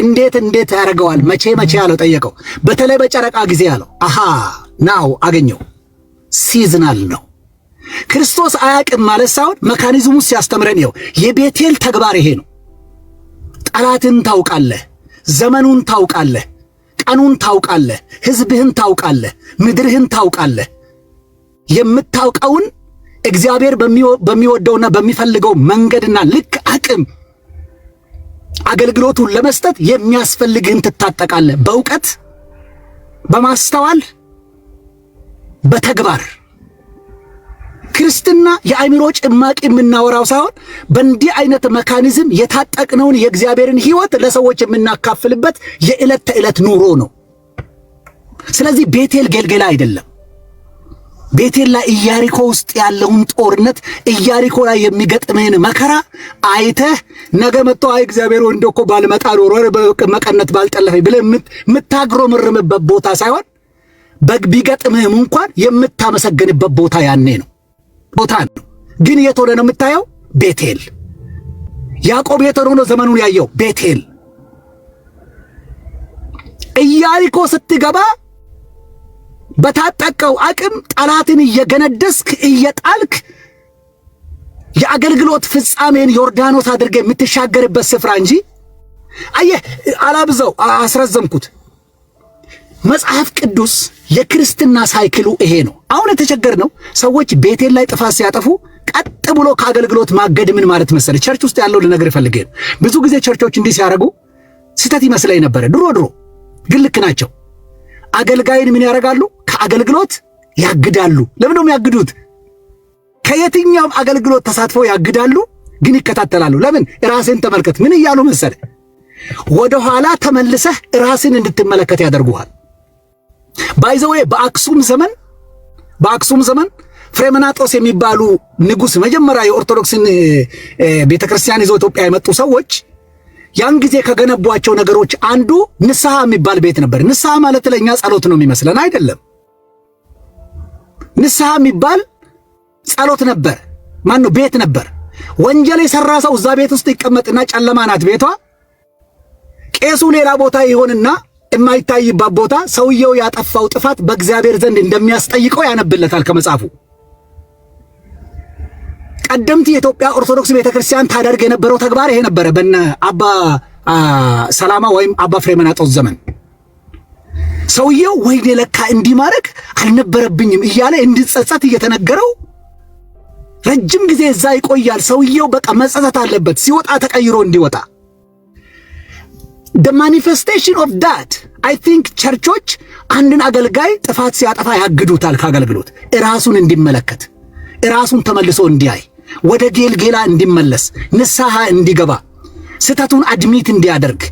[SPEAKER 2] እንዴት ያደርገዋል? መቼ አለው ጠየቀው። በተለይ በጨረቃ ጊዜ አለው። አሃ ናው አገኘው። ሲዝናል ነው። ክርስቶስ አያውቅም ማለት ሳይሆን መካኒዝሙ ሲያስተምረን ይኸው የቤቴል ተግባር ይሄ ነው። ጠላትን ታውቃለህ፣ ዘመኑን ታውቃለህ፣ ቀኑን ታውቃለህ፣ ህዝብህን ታውቃለህ፣ ምድርህን ታውቃለህ። የምታውቀውን እግዚአብሔር በሚወደውና በሚፈልገው መንገድና ልክ አቅም አገልግሎቱን ለመስጠት የሚያስፈልግህን ትታጠቃለህ። በእውቀት፣ በማስተዋል፣ በተግባር። ክርስትና የአእምሮ ጭማቂ የምናወራው ሳይሆን በእንዲህ አይነት መካኒዝም የታጠቅነውን የእግዚአብሔርን ሕይወት ለሰዎች የምናካፍልበት የዕለት ተዕለት ኑሮ ነው። ስለዚህ ቤቴል ጌልጌላ አይደለም። ቤቴል ላይ ኢያሪኮ ውስጥ ያለውን ጦርነት፣ ኢያሪኮ ላይ የሚገጥምህን መከራ አይተህ ነገ መጥቶ አይ እግዚአብሔር ወንዶ እኮ ባልመጣ ኖሮ መቀነት ባልጠለፈኝ ብለህ የምታግሮምርምበት ቦታ ሳይሆን ቢገጥምህም እንኳን የምታመሰግንበት ቦታ ያኔ ነው ቦታ ነው። ግን የት ሆነ ነው የምታየው? ቤቴል። ያዕቆብ የት ሆኖ ነው ዘመኑን ያየው? ቤቴል። ኢያሪኮ ስትገባ በታጠቀው አቅም ጠላትን እየገነደስክ እየጣልክ የአገልግሎት ፍጻሜን ዮርዳኖስ አድርገህ የምትሻገርበት ስፍራ እንጂ አየህ፣ አላብዛው፣ አስረዘምኩት። መጽሐፍ ቅዱስ የክርስትና ሳይክሉ ይሄ ነው። አሁን የተቸገርነው ሰዎች ቤቴል ላይ ጥፋት ሲያጠፉ ቀጥ ብሎ ከአገልግሎት ማገድ ምን ማለት መሰለህ? ቸርች ውስጥ ያለው ልነግርህ ፈልጌ ነው። ብዙ ጊዜ ቸርቾች እንዲህ ሲያደርጉ ስህተት ይመስለኝ ነበረ ድሮ፣ ግን ልክ ናቸው። አገልጋይን ምን ያደርጋሉ? ከአገልግሎት ያግዳሉ። ለምን ነው የሚያግዱት? ከየትኛውም አገልግሎት ተሳትፈው ያግዳሉ፣ ግን ይከታተላሉ። ለምን? ራስን ተመልከት። ምን እያሉ መሰለህ? ወደ ኋላ ተመልሰህ ራስን እንድትመለከት ያደርጉሃል። ባይዘዌ በአክሱም ዘመን ፍሬምናጦስ የሚባሉ ንጉሥ መጀመሪያ የኦርቶዶክስን ቤተክርስቲያን ይዘው ኢትዮጵያ የመጡ ሰዎች ያን ጊዜ ከገነቧቸው ነገሮች አንዱ ንስሐ የሚባል ቤት ነበር። ንስሐ ማለት ለኛ ጸሎት ነው የሚመስለን፣ አይደለም። ንስሐ የሚባል ጸሎት ነበር። ማነው? ቤት ነበር። ወንጀል የሰራ ሰው እዛ ቤት ውስጥ ይቀመጥና ጨለማ ናት ቤቷ። ቄሱ ሌላ ቦታ ይሆንና የማይታይባት ቦታ ሰውየው ያጠፋው ጥፋት በእግዚአብሔር ዘንድ እንደሚያስጠይቀው ያነብለታል ከመጽሐፉ። ቀደምት የኢትዮጵያ ኦርቶዶክስ ቤተክርስቲያን ታደርግ የነበረው ተግባር ይሄ ነበረ። በነ አባ ሰላማ ወይም አባ ፍሬምናጦስ ዘመን ሰውየው ወይኔ ለካ እንዲህ ማድረግ አልነበረብኝም እያለ እንዲጸጸት እየተነገረው ረጅም ጊዜ እዛ ይቆያል። ሰውየው በቃ መጸጸት አለበት፣ ሲወጣ ተቀይሮ እንዲወጣ። the manifestation of that I think ቸርቾች አንድን አገልጋይ ጥፋት ሲያጠፋ ያግዱታል ከአገልግሎት ራሱን እንዲመለከት፣ ራሱን ተመልሶ እንዲያይ፣ ወደ ጌልጌላ እንዲመለስ፣ ንስሐ እንዲገባ፣ ስተቱን አድሚት እንዲያደርግ።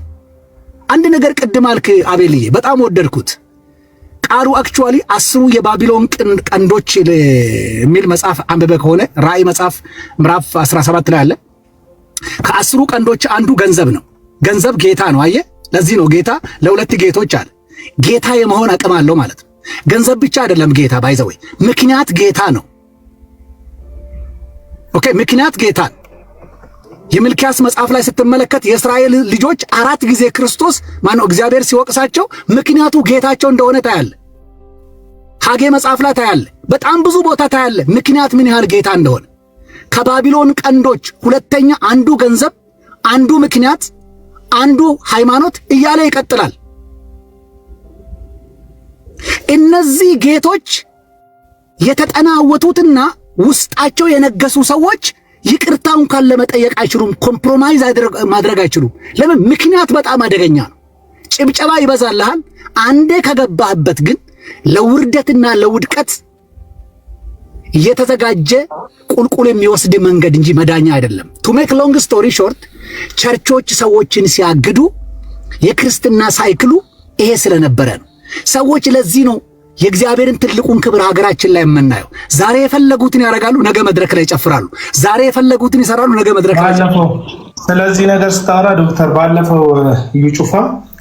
[SPEAKER 2] አንድ ነገር ቅድም አልክ አቤልዬ፣ በጣም ወደድኩት። ቃሉ አክቹዋሊ 10 የባቢሎን ቀንዶች የሚል መጽሐፍ አንብበ ከሆነ ራእይ መጽሐፍ ምዕራፍ 17 ላይ አለ። ከ10 ቀንዶች አንዱ ገንዘብ ነው። ገንዘብ ጌታ ነው። አየ፣ ለዚህ ነው ጌታ ለሁለት ጌቶች አለ። ጌታ የመሆን አቅም አለው ማለት ነው። ገንዘብ ብቻ አይደለም ጌታ፣ ባይዘወይ ምክንያት ጌታ ነው። ኦኬ፣ ምክንያት ጌታ። የሚልክያስ መጽሐፍ ላይ ስትመለከት የእስራኤል ልጆች 4 ጊዜ ክርስቶስ ማነው እግዚአብሔር ሲወቅሳቸው ምክንያቱ ጌታቸው እንደሆነ ታያለ። ሐጌ መጽሐፍ ላይ ታያለ። በጣም ብዙ ቦታ ታያለ ምክንያት ምን ያህል ጌታ እንደሆነ። ከባቢሎን ቀንዶች ሁለተኛ አንዱ ገንዘብ፣ አንዱ ምክንያት፣ አንዱ ሃይማኖት እያለ ይቀጥላል። እነዚህ ጌቶች የተጠናወቱትና ውስጣቸው የነገሱ ሰዎች ይቅርታ እንኳን ለመጠየቅ አይችሉም። ኮምፕሮማይዝ ማድረግ አይችሉም። ለምን? ምክንያት በጣም አደገኛ ነው። ጭብጨባ ይበዛልሃል። አንዴ ከገባህበት ግን ለውርደትና ለውድቀት የተዘጋጀ ቁልቁል የሚወስድ መንገድ እንጂ መዳኛ አይደለም። ቱ ሜክ ሎንግ ስቶሪ ሾርት፣ ቸርቾች ሰዎችን ሲያግዱ የክርስትና ሳይክሉ ይሄ ስለነበረ ነው። ሰዎች ለዚህ ነው የእግዚአብሔርን ትልቁን ክብር ሀገራችን ላይ የምናየው። ዛሬ የፈለጉትን ያደርጋሉ፣ ነገ መድረክ ላይ ይጨፍራሉ። ዛሬ የፈለጉትን ይሰራሉ፣ ነገ መድረክ ላይ ይጨፍራሉ።
[SPEAKER 1] ስለዚህ ነገር ስታወራ ዶክተር፣ ባለፈው እዩ ጩፋ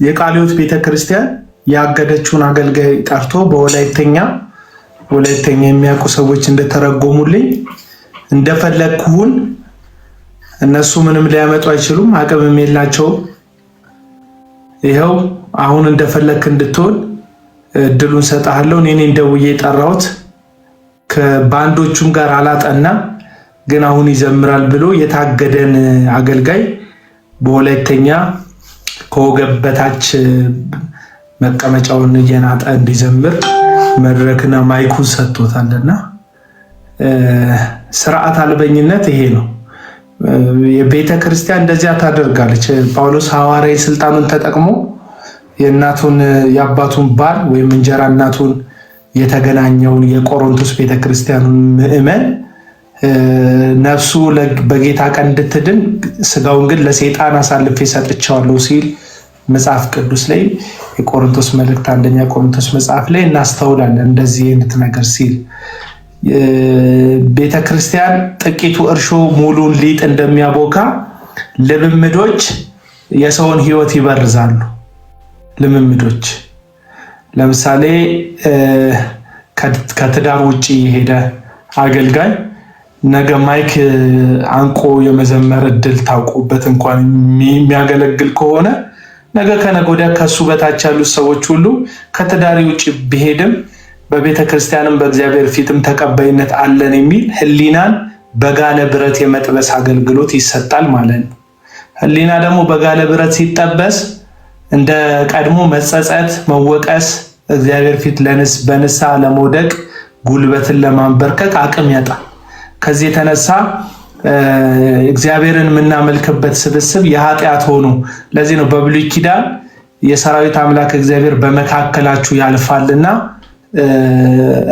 [SPEAKER 1] የቃሊዮት ቤተክርስቲያን ያገደችውን አገልጋይ ጠርቶ በወላይተኛ የሚያውቁ ሰዎች እንደተረጎሙልኝ እንደፈለግኩን እነሱ ምንም ሊያመጡ አይችሉም፣ አቅምም የላቸውም። ይኸው አሁን እንደፈለግክ እንድትሆን እድሉን ሰጣለሁ። እኔ ደውዬ ጠራሁት። ከባንዶቹም ጋር አላጠና ግን አሁን ይዘምራል ብሎ የታገደን አገልጋይ በወላይተኛ ከወገብ በታች መቀመጫውን እየናጠ እንዲዘምር መድረክና ማይኩን ሰጥቶታልና ስርዓት አልበኝነት ይሄ ነው። የቤተ ክርስቲያን እንደዚያ ታደርጋለች። ጳውሎስ ሐዋርያዊ ስልጣኑን ተጠቅሞ የእናቱን የአባቱን ባል ወይም እንጀራ እናቱን የተገናኘውን የቆሮንቶስ ቤተ ክርስቲያኑን ምእመን ነፍሱ በጌታ ቀን እንድትድን ስጋውን ግን ለሰይጣን አሳልፌ ሰጥቼዋለሁ ሲል መጽሐፍ ቅዱስ ላይ የቆሮንቶስ መልእክት አንደኛ ቆሮንቶስ መጽሐፍ ላይ እናስተውላለን። እንደዚህ አይነት ነገር ሲል ቤተ ክርስቲያን ጥቂቱ እርሾ ሙሉን ሊጥ እንደሚያቦካ ልምምዶች የሰውን ሕይወት ይበርዛሉ። ልምምዶች ለምሳሌ ከትዳር ውጪ የሄደ አገልጋይ ነገ ማይክ አንቆ የመዘመር እድል ታውቆበት እንኳን የሚያገለግል ከሆነ ነገ ከነገ ወዲያ ከሱ በታች ያሉት ሰዎች ሁሉ ከትዳር ውጪ ቢሄድም በቤተ ክርስቲያንም በእግዚአብሔር ፊትም ተቀባይነት አለን የሚል ህሊናን በጋለ ብረት የመጥበስ አገልግሎት ይሰጣል ማለት ነው። ህሊና ደግሞ በጋለ ብረት ሲጠበስ እንደ ቀድሞ መጸጸት፣ መወቀስ፣ እግዚአብሔር ፊት በንስሐ ለመውደቅ ጉልበትን ለማንበርከክ አቅም ያጣል። ከዚህ የተነሳ እግዚአብሔርን የምናመልክበት ስብስብ የኃጢአት ሆኖ ለዚህ ነው በብሉይ ኪዳን የሰራዊት አምላክ እግዚአብሔር በመካከላችሁ ያልፋልና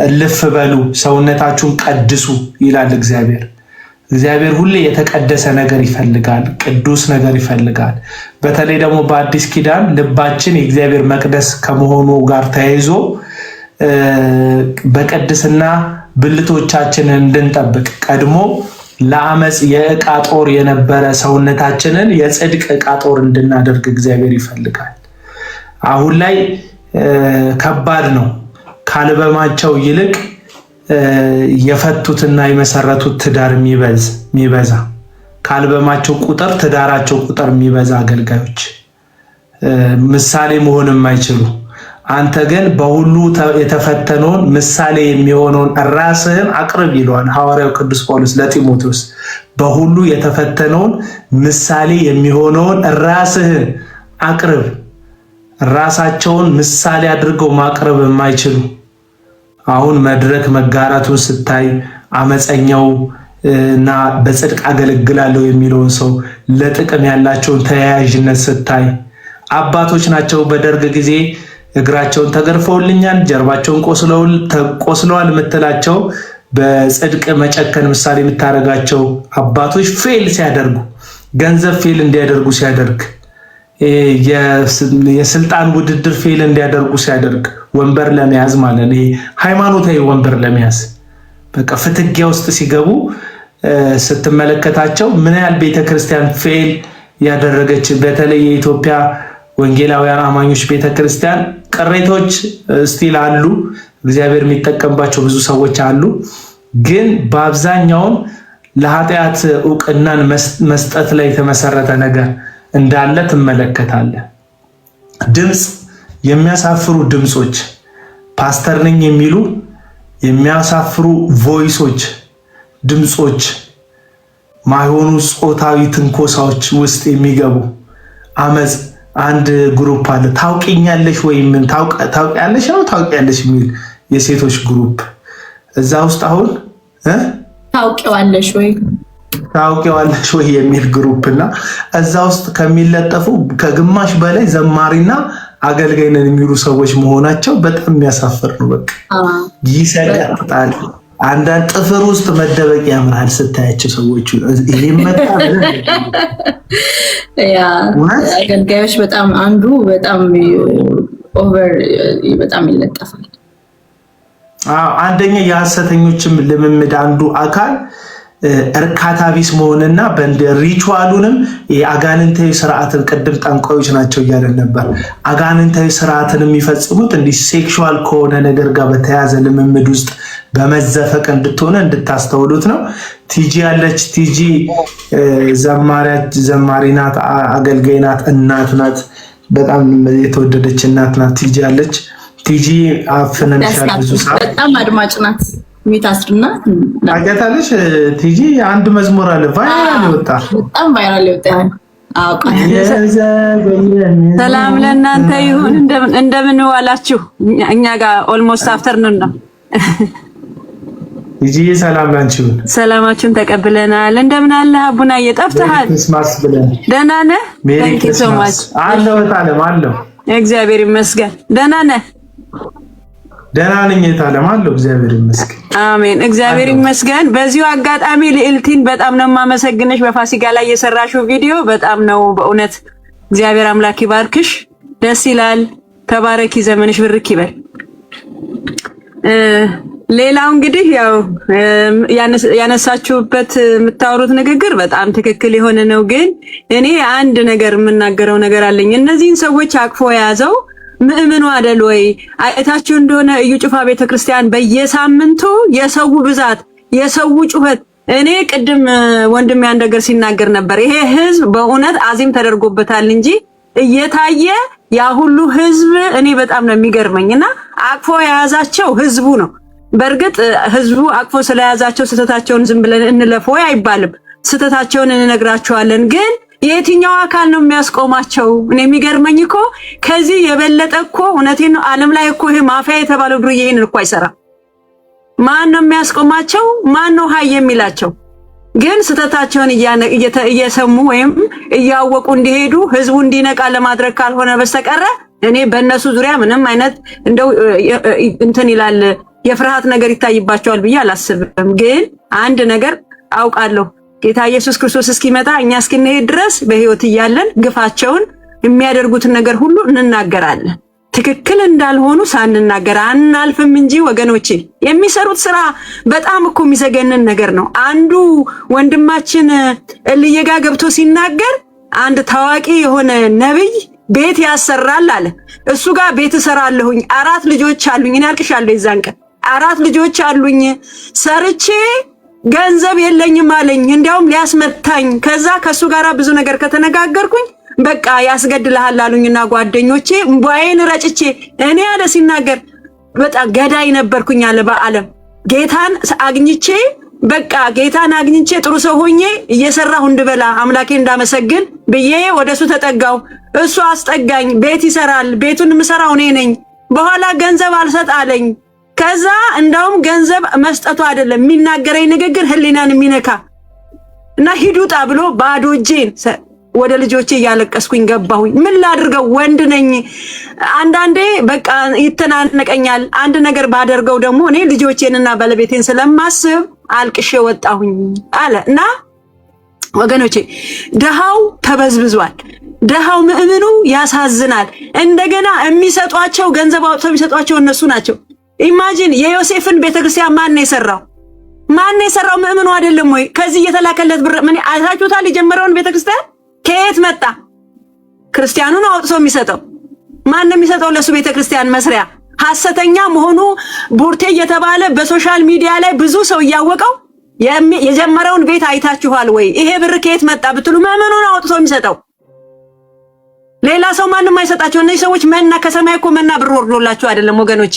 [SPEAKER 1] እልፍ በሉ ሰውነታችሁን ቀድሱ ይላል እግዚአብሔር። እግዚአብሔር ሁሌ የተቀደሰ ነገር ይፈልጋል፣ ቅዱስ ነገር ይፈልጋል። በተለይ ደግሞ በአዲስ ኪዳን ልባችን የእግዚአብሔር መቅደስ ከመሆኑ ጋር ተያይዞ በቅድስና ብልቶቻችንን እንድንጠብቅ ቀድሞ ለአመፅ የዕቃ ጦር የነበረ ሰውነታችንን የጽድቅ ዕቃ ጦር እንድናደርግ እግዚአብሔር ይፈልጋል። አሁን ላይ ከባድ ነው። ካልበማቸው ይልቅ የፈቱትና የመሰረቱት ትዳር የሚበዛ ካልበማቸው ቁጥር ትዳራቸው ቁጥር የሚበዛ አገልጋዮች ምሳሌ መሆን የማይችሉ አንተ ግን በሁሉ የተፈተነውን ምሳሌ የሚሆነውን ራስህን አቅርብ ይለዋል ሐዋርያው ቅዱስ ጳውሎስ ለጢሞቴዎስ። በሁሉ የተፈተነውን ምሳሌ የሚሆነውን ራስህን አቅርብ። ራሳቸውን ምሳሌ አድርገው ማቅረብ የማይችሉ አሁን መድረክ መጋራቱን ስታይ አመፀኛው እና በጽድቅ አገለግላለሁ የሚለውን ሰው ለጥቅም ያላቸውን ተያያዥነት ስታይ አባቶች ናቸው በደርግ ጊዜ እግራቸውን ተገርፈውልኛል፣ ጀርባቸውን ቆስለዋል የምትላቸው በጽድቅ መጨከን ምሳሌ የምታደርጋቸው አባቶች ፌል ሲያደርጉ ገንዘብ ፌል እንዲያደርጉ ሲያደርግ የስልጣን ውድድር ፌል እንዲያደርጉ ሲያደርግ ወንበር ለመያዝ ማለት ነው፣ ሃይማኖታዊ ወንበር ለመያዝ በቃ ፍትጊያ ውስጥ ሲገቡ ስትመለከታቸው ምን ያህል ቤተክርስቲያን ፌል ያደረገች በተለይ የኢትዮጵያ ወንጌላውያን አማኞች ቤተክርስቲያን ቅሬቶች ስቲል አሉ። እግዚአብሔር የሚጠቀምባቸው ብዙ ሰዎች አሉ። ግን በአብዛኛውን ለኃጢአት ዕውቅናን መስጠት ላይ የተመሰረተ ነገር እንዳለ ትመለከታለህ። ድምፅ የሚያሳፍሩ ድምፆች፣ ፓስተር ነኝ የሚሉ የሚያሳፍሩ ቮይሶች፣ ድምፆች፣ ማይሆኑ ጾታዊ ትንኮሳዎች ውስጥ የሚገቡ አመፅ። አንድ ግሩፕ አለ ታውቂኛለሽ ወይ ምን ታውቂያለሽ ነው ታውቂያለሽ የሚል የሴቶች ግሩፕ እዛ ውስጥ አሁን
[SPEAKER 3] ታውቂዋለሽ ወይ
[SPEAKER 1] የሚል ግሩፕ እና እዛ ውስጥ ከሚለጠፉ ከግማሽ በላይ ዘማሪና አገልጋይ ነን የሚሉ ሰዎች መሆናቸው በጣም የሚያሳፍር ነው። በቃ ይሰቀጥጣል። አንዳንድ ጥፍር ውስጥ መደበቅ ያምራል ስታያቸው ሰዎቹ። ይሄ መጣ
[SPEAKER 3] አገልጋዮች በጣም አንዱ በጣም ኦቨር በጣም ይለጠፋል።
[SPEAKER 1] አንደኛ የሐሰተኞችም ልምምድ አንዱ አካል እርካታ ቢስ መሆንና በእንደ ሪቹዋሉንም የአጋንንታዊ ስርዓትን ቅድም ጠንቋዮች ናቸው እያለን ነበር። አጋንንታዊ ስርዓትን የሚፈጽሙት እንዲህ ሴክሹዋል ከሆነ ነገር ጋር በተያያዘ ልምምድ ውስጥ በመዘፈቅ እንድትሆነ እንድታስተውሉት ነው። ቲጂ ያለች ቲጂ ዘማሪ ናት፣ አገልጋይ ናት፣ እናት ናት። በጣም የተወደደች እናት ናት ቲጂ ያለች። ቲጂ አፍነንሻል ብዙ ሰዓት
[SPEAKER 3] በጣም አድማጭ ናት። ሚታስርና
[SPEAKER 1] አጋታለሽ ቲጂ አንድ መዝሙር አለ ቫይራል ይወጣ
[SPEAKER 3] በጣም ቫይራል ይወጣ
[SPEAKER 8] ሰላም ለእናንተ ይሁን። እንደምን ዋላችሁ? እኛ ጋር ኦልሞስት አፍተርኑን ነው።
[SPEAKER 1] ይጂ ሰላም ላንቺ ይሁን።
[SPEAKER 8] ሰላማችሁን ተቀብለናል። እንደምን አለ አቡና? እየጠፍተሃል።
[SPEAKER 1] ክሪስማስ ብለን
[SPEAKER 8] ደህና ነህ?
[SPEAKER 1] ታንክ ዩ ሶ ማች። አለው ታለም አለው።
[SPEAKER 8] እግዚአብሔር ይመስገን። ደህና ነህ?
[SPEAKER 1] ደህና ነኝ ታለም አለው። እግዚአብሔር ይመስገን።
[SPEAKER 8] አሜን። እግዚአብሔር ይመስገን። በዚሁ አጋጣሚ ልዕልቲን በጣም ነው የማመሰግንሽ። በፋሲካ ላይ የሰራሽው ቪዲዮ በጣም ነው በእውነት እግዚአብሔር አምላክ ይባርክሽ። ደስ ይላል። ተባረኪ። ዘመንሽ ብርክ ይበል። ሌላው እንግዲህ ያው ያነሳችሁበት የምታወሩት ንግግር በጣም ትክክል የሆነ ነው። ግን እኔ አንድ ነገር የምናገረው ነገር አለኝ። እነዚህን ሰዎች አቅፎ የያዘው ምእምኑ አይደል ወይ? አይታችሁ እንደሆነ እዩ ጩፋ ቤተክርስቲያን በየሳምንቱ የሰው ብዛት፣ የሰው ጩኸት። እኔ ቅድም ወንድሜ አንድ ነገር ሲናገር ነበር። ይሄ ህዝብ በእውነት አዚም ተደርጎበታል እንጂ እየታየ ያ ሁሉ ህዝብ እኔ በጣም ነው የሚገርመኝና አቅፎ የያዛቸው ህዝቡ ነው። በእርግጥ ህዝቡ አቅፎ ስለያዛቸው ስህተታቸውን ዝም ብለን እንለፍ ወይ አይባልም። ስህተታቸውን እንነግራቸዋለን። ግን የትኛው አካል ነው የሚያስቆማቸው? እኔ የሚገርመኝ እኮ ከዚህ የበለጠ እኮ እውነቴን ነው ዓለም ላይ እኮ ይሄ ማፊያ የተባለው ዱርዬ ይሄንን እኮ አይሰራም። ማን ነው የሚያስቆማቸው? ማን ነው ሀይ የሚላቸው? ግን ስህተታቸውን እየሰሙ ወይም እያወቁ እንዲሄዱ ህዝቡ እንዲነቃ ለማድረግ ካልሆነ በስተቀረ እኔ በእነሱ ዙሪያ ምንም አይነት እንደው እንትን ይላል የፍርሃት ነገር ይታይባቸዋል ብዬ አላስብም። ግን አንድ ነገር አውቃለሁ። ጌታ ኢየሱስ ክርስቶስ እስኪመጣ እኛ እስክንሄድ ድረስ በህይወት እያለን ግፋቸውን የሚያደርጉትን ነገር ሁሉ እንናገራለን። ትክክል እንዳልሆኑ ሳንናገር አናልፍም እንጂ ወገኖቼ፣ የሚሰሩት ስራ በጣም እኮ የሚዘገንን ነገር ነው። አንዱ ወንድማችን እልየጋ ገብቶ ሲናገር አንድ ታዋቂ የሆነ ነብይ ቤት ያሰራል አለ። እሱ ጋር ቤት እሰራለሁኝ፣ 4 ልጆች አሉኝ። እኔ አልቅሻለሁ የዛን ቀን። 4 ልጆች አሉኝ፣ ሰርቼ ገንዘብ የለኝም አለኝ። እንዲያውም ሊያስመታኝ። ከዛ ከሱ ጋራ ብዙ ነገር ከተነጋገርኩኝ በቃ ያስገድልሃል አሉኝና ጓደኞቼ እምባዬን ረጭቼ እኔ ያለ ሲናገር በጣም ገዳይ ነበርኩኝ አለ። በዓለም ጌታን አግኝቼ በቃ ጌታን አግኝቼ ጥሩ ሰው ሆኜ እየሰራሁ እንድበላ አምላኬ እንዳመሰግን ብዬ ወደሱ ተጠጋው። እሱ አስጠጋኝ። ቤት ይሰራል፣ ቤቱን ምሰራው እኔ ነኝ። በኋላ ገንዘብ አልሰጥ አለኝ። ከዛ እንዳውም ገንዘብ መስጠቱ አይደለም የሚናገረኝ ንግግር ህሊናን የሚነካ እና ሂዱጣ ብሎ ባዶ እጄን ወደ ልጆቼ እያለቀስኩኝ ገባሁኝ። ምን ላድርገው? ወንድ ነኝ። አንዳንዴ በቃ ይተናነቀኛል። አንድ ነገር ባደርገው ደግሞ እኔ ልጆቼንና ባለቤቴን ስለማስብ አልቅሼ ወጣሁኝ አለ እና ወገኖቼ ደሃው ተበዝብዟል። ደሃው ምእምኑ ያሳዝናል። እንደገና የሚሰጧቸው ገንዘብ አውጥተው የሚሰጧቸው እነሱ ናቸው። ኢማጂን የዮሴፍን ቤተክርስቲያን ማን ነው የሰራው? ማን ነው የሰራው? ምእምኑ አይደለም ወይ? ከዚህ እየተላከለት ብር ምን አይታችሁታል? የጀመረውን ቤተክርስቲያን ከየት መጣ? ክርስቲያኑን አውጥቶ የሚሰጠው ማን ነው የሚሰጠው? ለሱ ቤተክርስቲያን መስሪያ ሐሰተኛ መሆኑ ቡርቴ እየተባለ በሶሻል ሚዲያ ላይ ብዙ ሰው እያወቀው የጀመረውን ቤት አይታችኋል ወይ? ይሄ ብር ከየት መጣ ብትሉ ምእምኑን አውጥቶ የሚሰጠው ሌላ ሰው ማንም አይሰጣቸው። እነዚህ ሰዎች መና ከሰማይ እኮ መና ብር ወርዶላቸው አይደለም ወገኖቼ።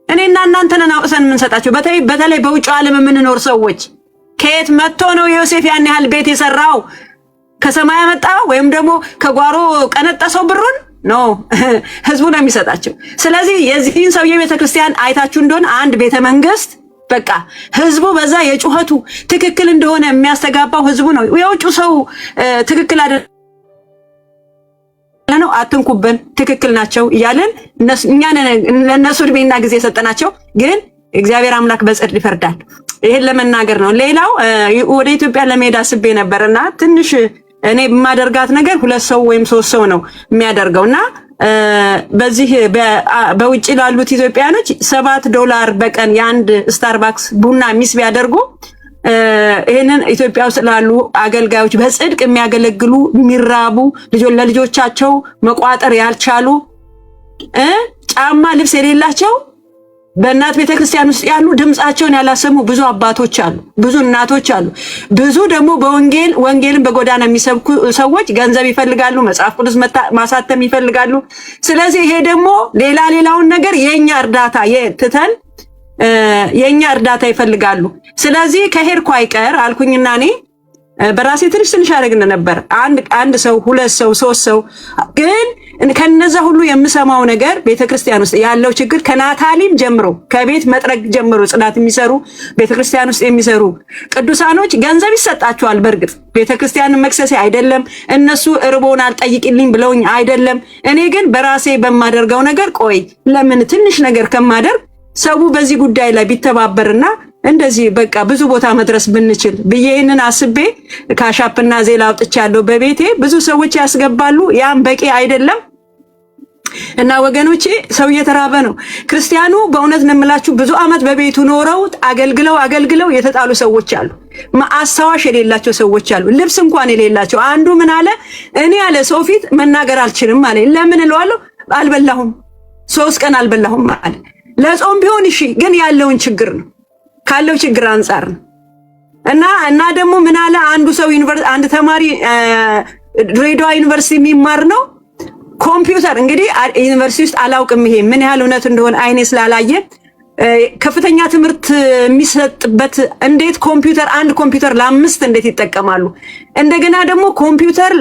[SPEAKER 8] እኔና እናንተን አውጥተን የምንሰጣቸው በተለይ በውጭ ዓለም የምንኖር ሰዎች ከየት መጥቶ ነው ዮሴፍ ያን ያህል ቤት የሰራው? ከሰማይ መጣው ወይም ደግሞ ከጓሮ ቀነጠሰው ብሩን? ኖ ህዝቡ ነው የሚሰጣቸው። ስለዚህ የዚህን ሰውዬ ቤተክርስቲያን አይታችሁ እንደሆነ አንድ ቤተ መንግስት በቃ ህዝቡ በዛ የጩኸቱ ትክክል እንደሆነ የሚያስተጋባው ህዝቡ ነው። የውጭ ሰው ትክክል አይደለም ነው አትንኩብን፣ ትክክል ናቸው እያለን እኛ ለነሱ እድሜና ጊዜ ሰጠናቸው። ግን እግዚአብሔር አምላክ በጽድቅ ይፈርዳል። ይሄን ለመናገር ነው። ሌላው ወደ ኢትዮጵያ ለመሄድ አስቤ ነበርና ትንሽ እኔ በማደርጋት ነገር 2 ሰው ወይም 3 ሰው ነው የሚያደርገውና በዚህ በውጭ ላሉት ኢትዮጵያኖች $7 በቀን የአንድ ስታርባክስ ቡና ሚስ ቢያደርጉ ይሄንን ኢትዮጵያ ውስጥ ላሉ አገልጋዮች በጽድቅ የሚያገለግሉ የሚራቡ ለልጆቻቸው መቋጠር ያልቻሉ ጫማ ልብስ የሌላቸው በእናት ቤተክርስቲያን ውስጥ ያሉ ድምጻቸውን ያላሰሙ ብዙ አባቶች አሉ፣ ብዙ እናቶች አሉ። ብዙ ደግሞ ወንጌልን በጎዳና የሚሰብኩ ሰዎች ገንዘብ ይፈልጋሉ፣ መጽሐፍ ቅዱስ ማሳተም ይፈልጋሉ። ስለዚህ ይሄ ደግሞ ሌላውን ነገር የኛ እርዳታ ትተን የኛ እርዳታ ይፈልጋሉ። ስለዚህ ከሄድኩ አይቀር አልኩኝና እኔ በራሴ ትንሽ አደረግን ነበር። አንድ ሰው፣ ሁለት ሰው፣ ሶስት ሰው። ግን ከነዛ ሁሉ የምሰማው ነገር ቤተክርስቲያን ውስጥ ያለው ችግር ከናታሊም ጀምሮ ከቤት መጥረግ ጀምሮ ጽዳት የሚሰሩ ቤተክርስቲያን ውስጥ የሚሰሩ ቅዱሳኖች ገንዘብ ይሰጣቸዋል። በእርግጥ ቤተክርስቲያንን መክሰሴ አይደለም፣ እነሱ እርቦናል ጠይቅልኝ ብለውኝ አይደለም። እኔ ግን በራሴ በማደርገው ነገር ቆይ ለምን ትንሽ ነገር ከማደርግ ሰው በዚህ ጉዳይ ላይ ቢተባበርና እንደዚህ በቃ ብዙ ቦታ መድረስ ብንችል ብዬ ይሄንን አስቤ ካሻፕና ዜላ አውጥቻለሁ። በቤቴ ብዙ ሰዎች ያስገባሉ። ያን በቂ አይደለም እና ወገኖቼ ሰው እየተራበ ነው። ክርስቲያኑ በእውነት ነው የምላችሁ ብዙ አመት በቤቱ ኖረው አገልግለው የተጣሉ ሰዎች አሉ። ማአሳዋሽ የሌላቸው ሰዎች አሉ። ልብስ እንኳን የሌላቸው። አንዱ ምን አለ? እኔ ያለ ሰው ፊት መናገር አልችልም አለ። ለምን እለዋለሁ? አልበላሁም፣ 3 ቀን አልበላሁም አለ። ለጾም ቢሆን እሺ፣ ግን ያለውን ችግር ነው ካለው ችግር አንፃር ነው። እና ደግሞ ምን አለ? አንድ ተማሪ ድሬዳዋ ዩኒቨርሲቲ የሚማር ነው። ኮምፒውተር እንግዲህ ዩኒቨርሲቲ ውስጥ አላውቅም ይሄ ምን ያህል እውነት እንደሆነ አይኔ ስላላየ ከፍተኛ ትምህርት የሚሰጥበት እንዴት አንድ ኮምፒውተር ለ5 እንዴት ይጠቀማሉ? እንደገና ደግሞ ኮምፒውተር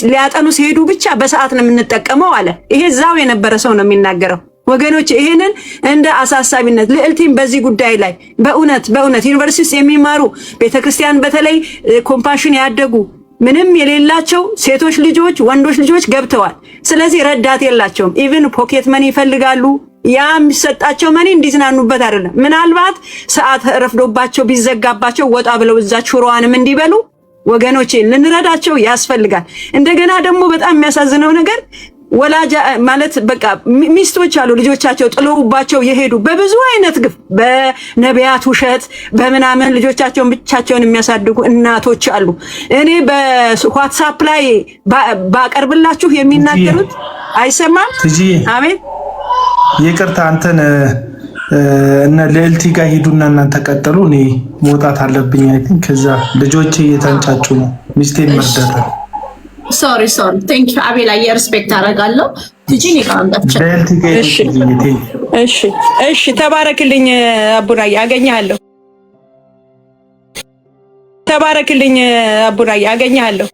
[SPEAKER 8] ሊያጠኑ ሲሄዱ ብቻ በሰዓት ነው የምንጠቀመው አለ። ይሄ እዛው የነበረ ሰው ነው የሚናገረው። ወገኖች ይሄንን እንደ አሳሳቢነት ልዕልቲም በዚህ ጉዳይ ላይ በእውነት ዩኒቨርሲቲ የሚማሩ ቤተክርስቲያን በተለይ ኮምፓሽን ያደጉ ምንም የሌላቸው ሴቶች ልጆች ወንዶች ልጆች ገብተዋል። ስለዚህ ረዳት የላቸውም። ኢቭን ፖኬት መኒ ይፈልጋሉ። ያ የሚሰጣቸው መኒ እንዲዝናኑበት አይደለም። ምናልባት ሰዓት ረፍዶባቸው ቢዘጋባቸው ወጣ ብለው እዛ ሹሮዋንም እንዲበሉ ወገኖቼ ልንረዳቸው ያስፈልጋል። እንደገና ደግሞ በጣም የሚያሳዝነው ነገር ወላጅ ማለት በቃ ሚስቶች አሉ ልጆቻቸው ጥለውባቸው የሄዱ በብዙ አይነት ግፍ በነቢያት ውሸት በምናምን ልጆቻቸውን ብቻቸውን የሚያሳድጉ እናቶች አሉ። እኔ በዋትስአፕ ላይ ባቀርብላችሁ የሚናገሩት አይሰማም። አሜን።
[SPEAKER 1] ይቅርታ አንተን እና ልዕልቲ ጋር ሂዱና እናንተ ቀጥሉ። እኔ መውጣት አለብኝ። አይ ቲንክ ከዛ ልጆቼ እየተንጫጩ ነው። ሚስቴን መርዳት
[SPEAKER 3] ሶሪ ቴንክ ዩ አቤላ የሪስፔክት አደርጋለሁ። ትጂኒ ካንዳች
[SPEAKER 8] እሺ ተባረክልኝ አቡራዬ አገኛለሁ። ተባረክልኝ አቡራዬ አገኛለሁ።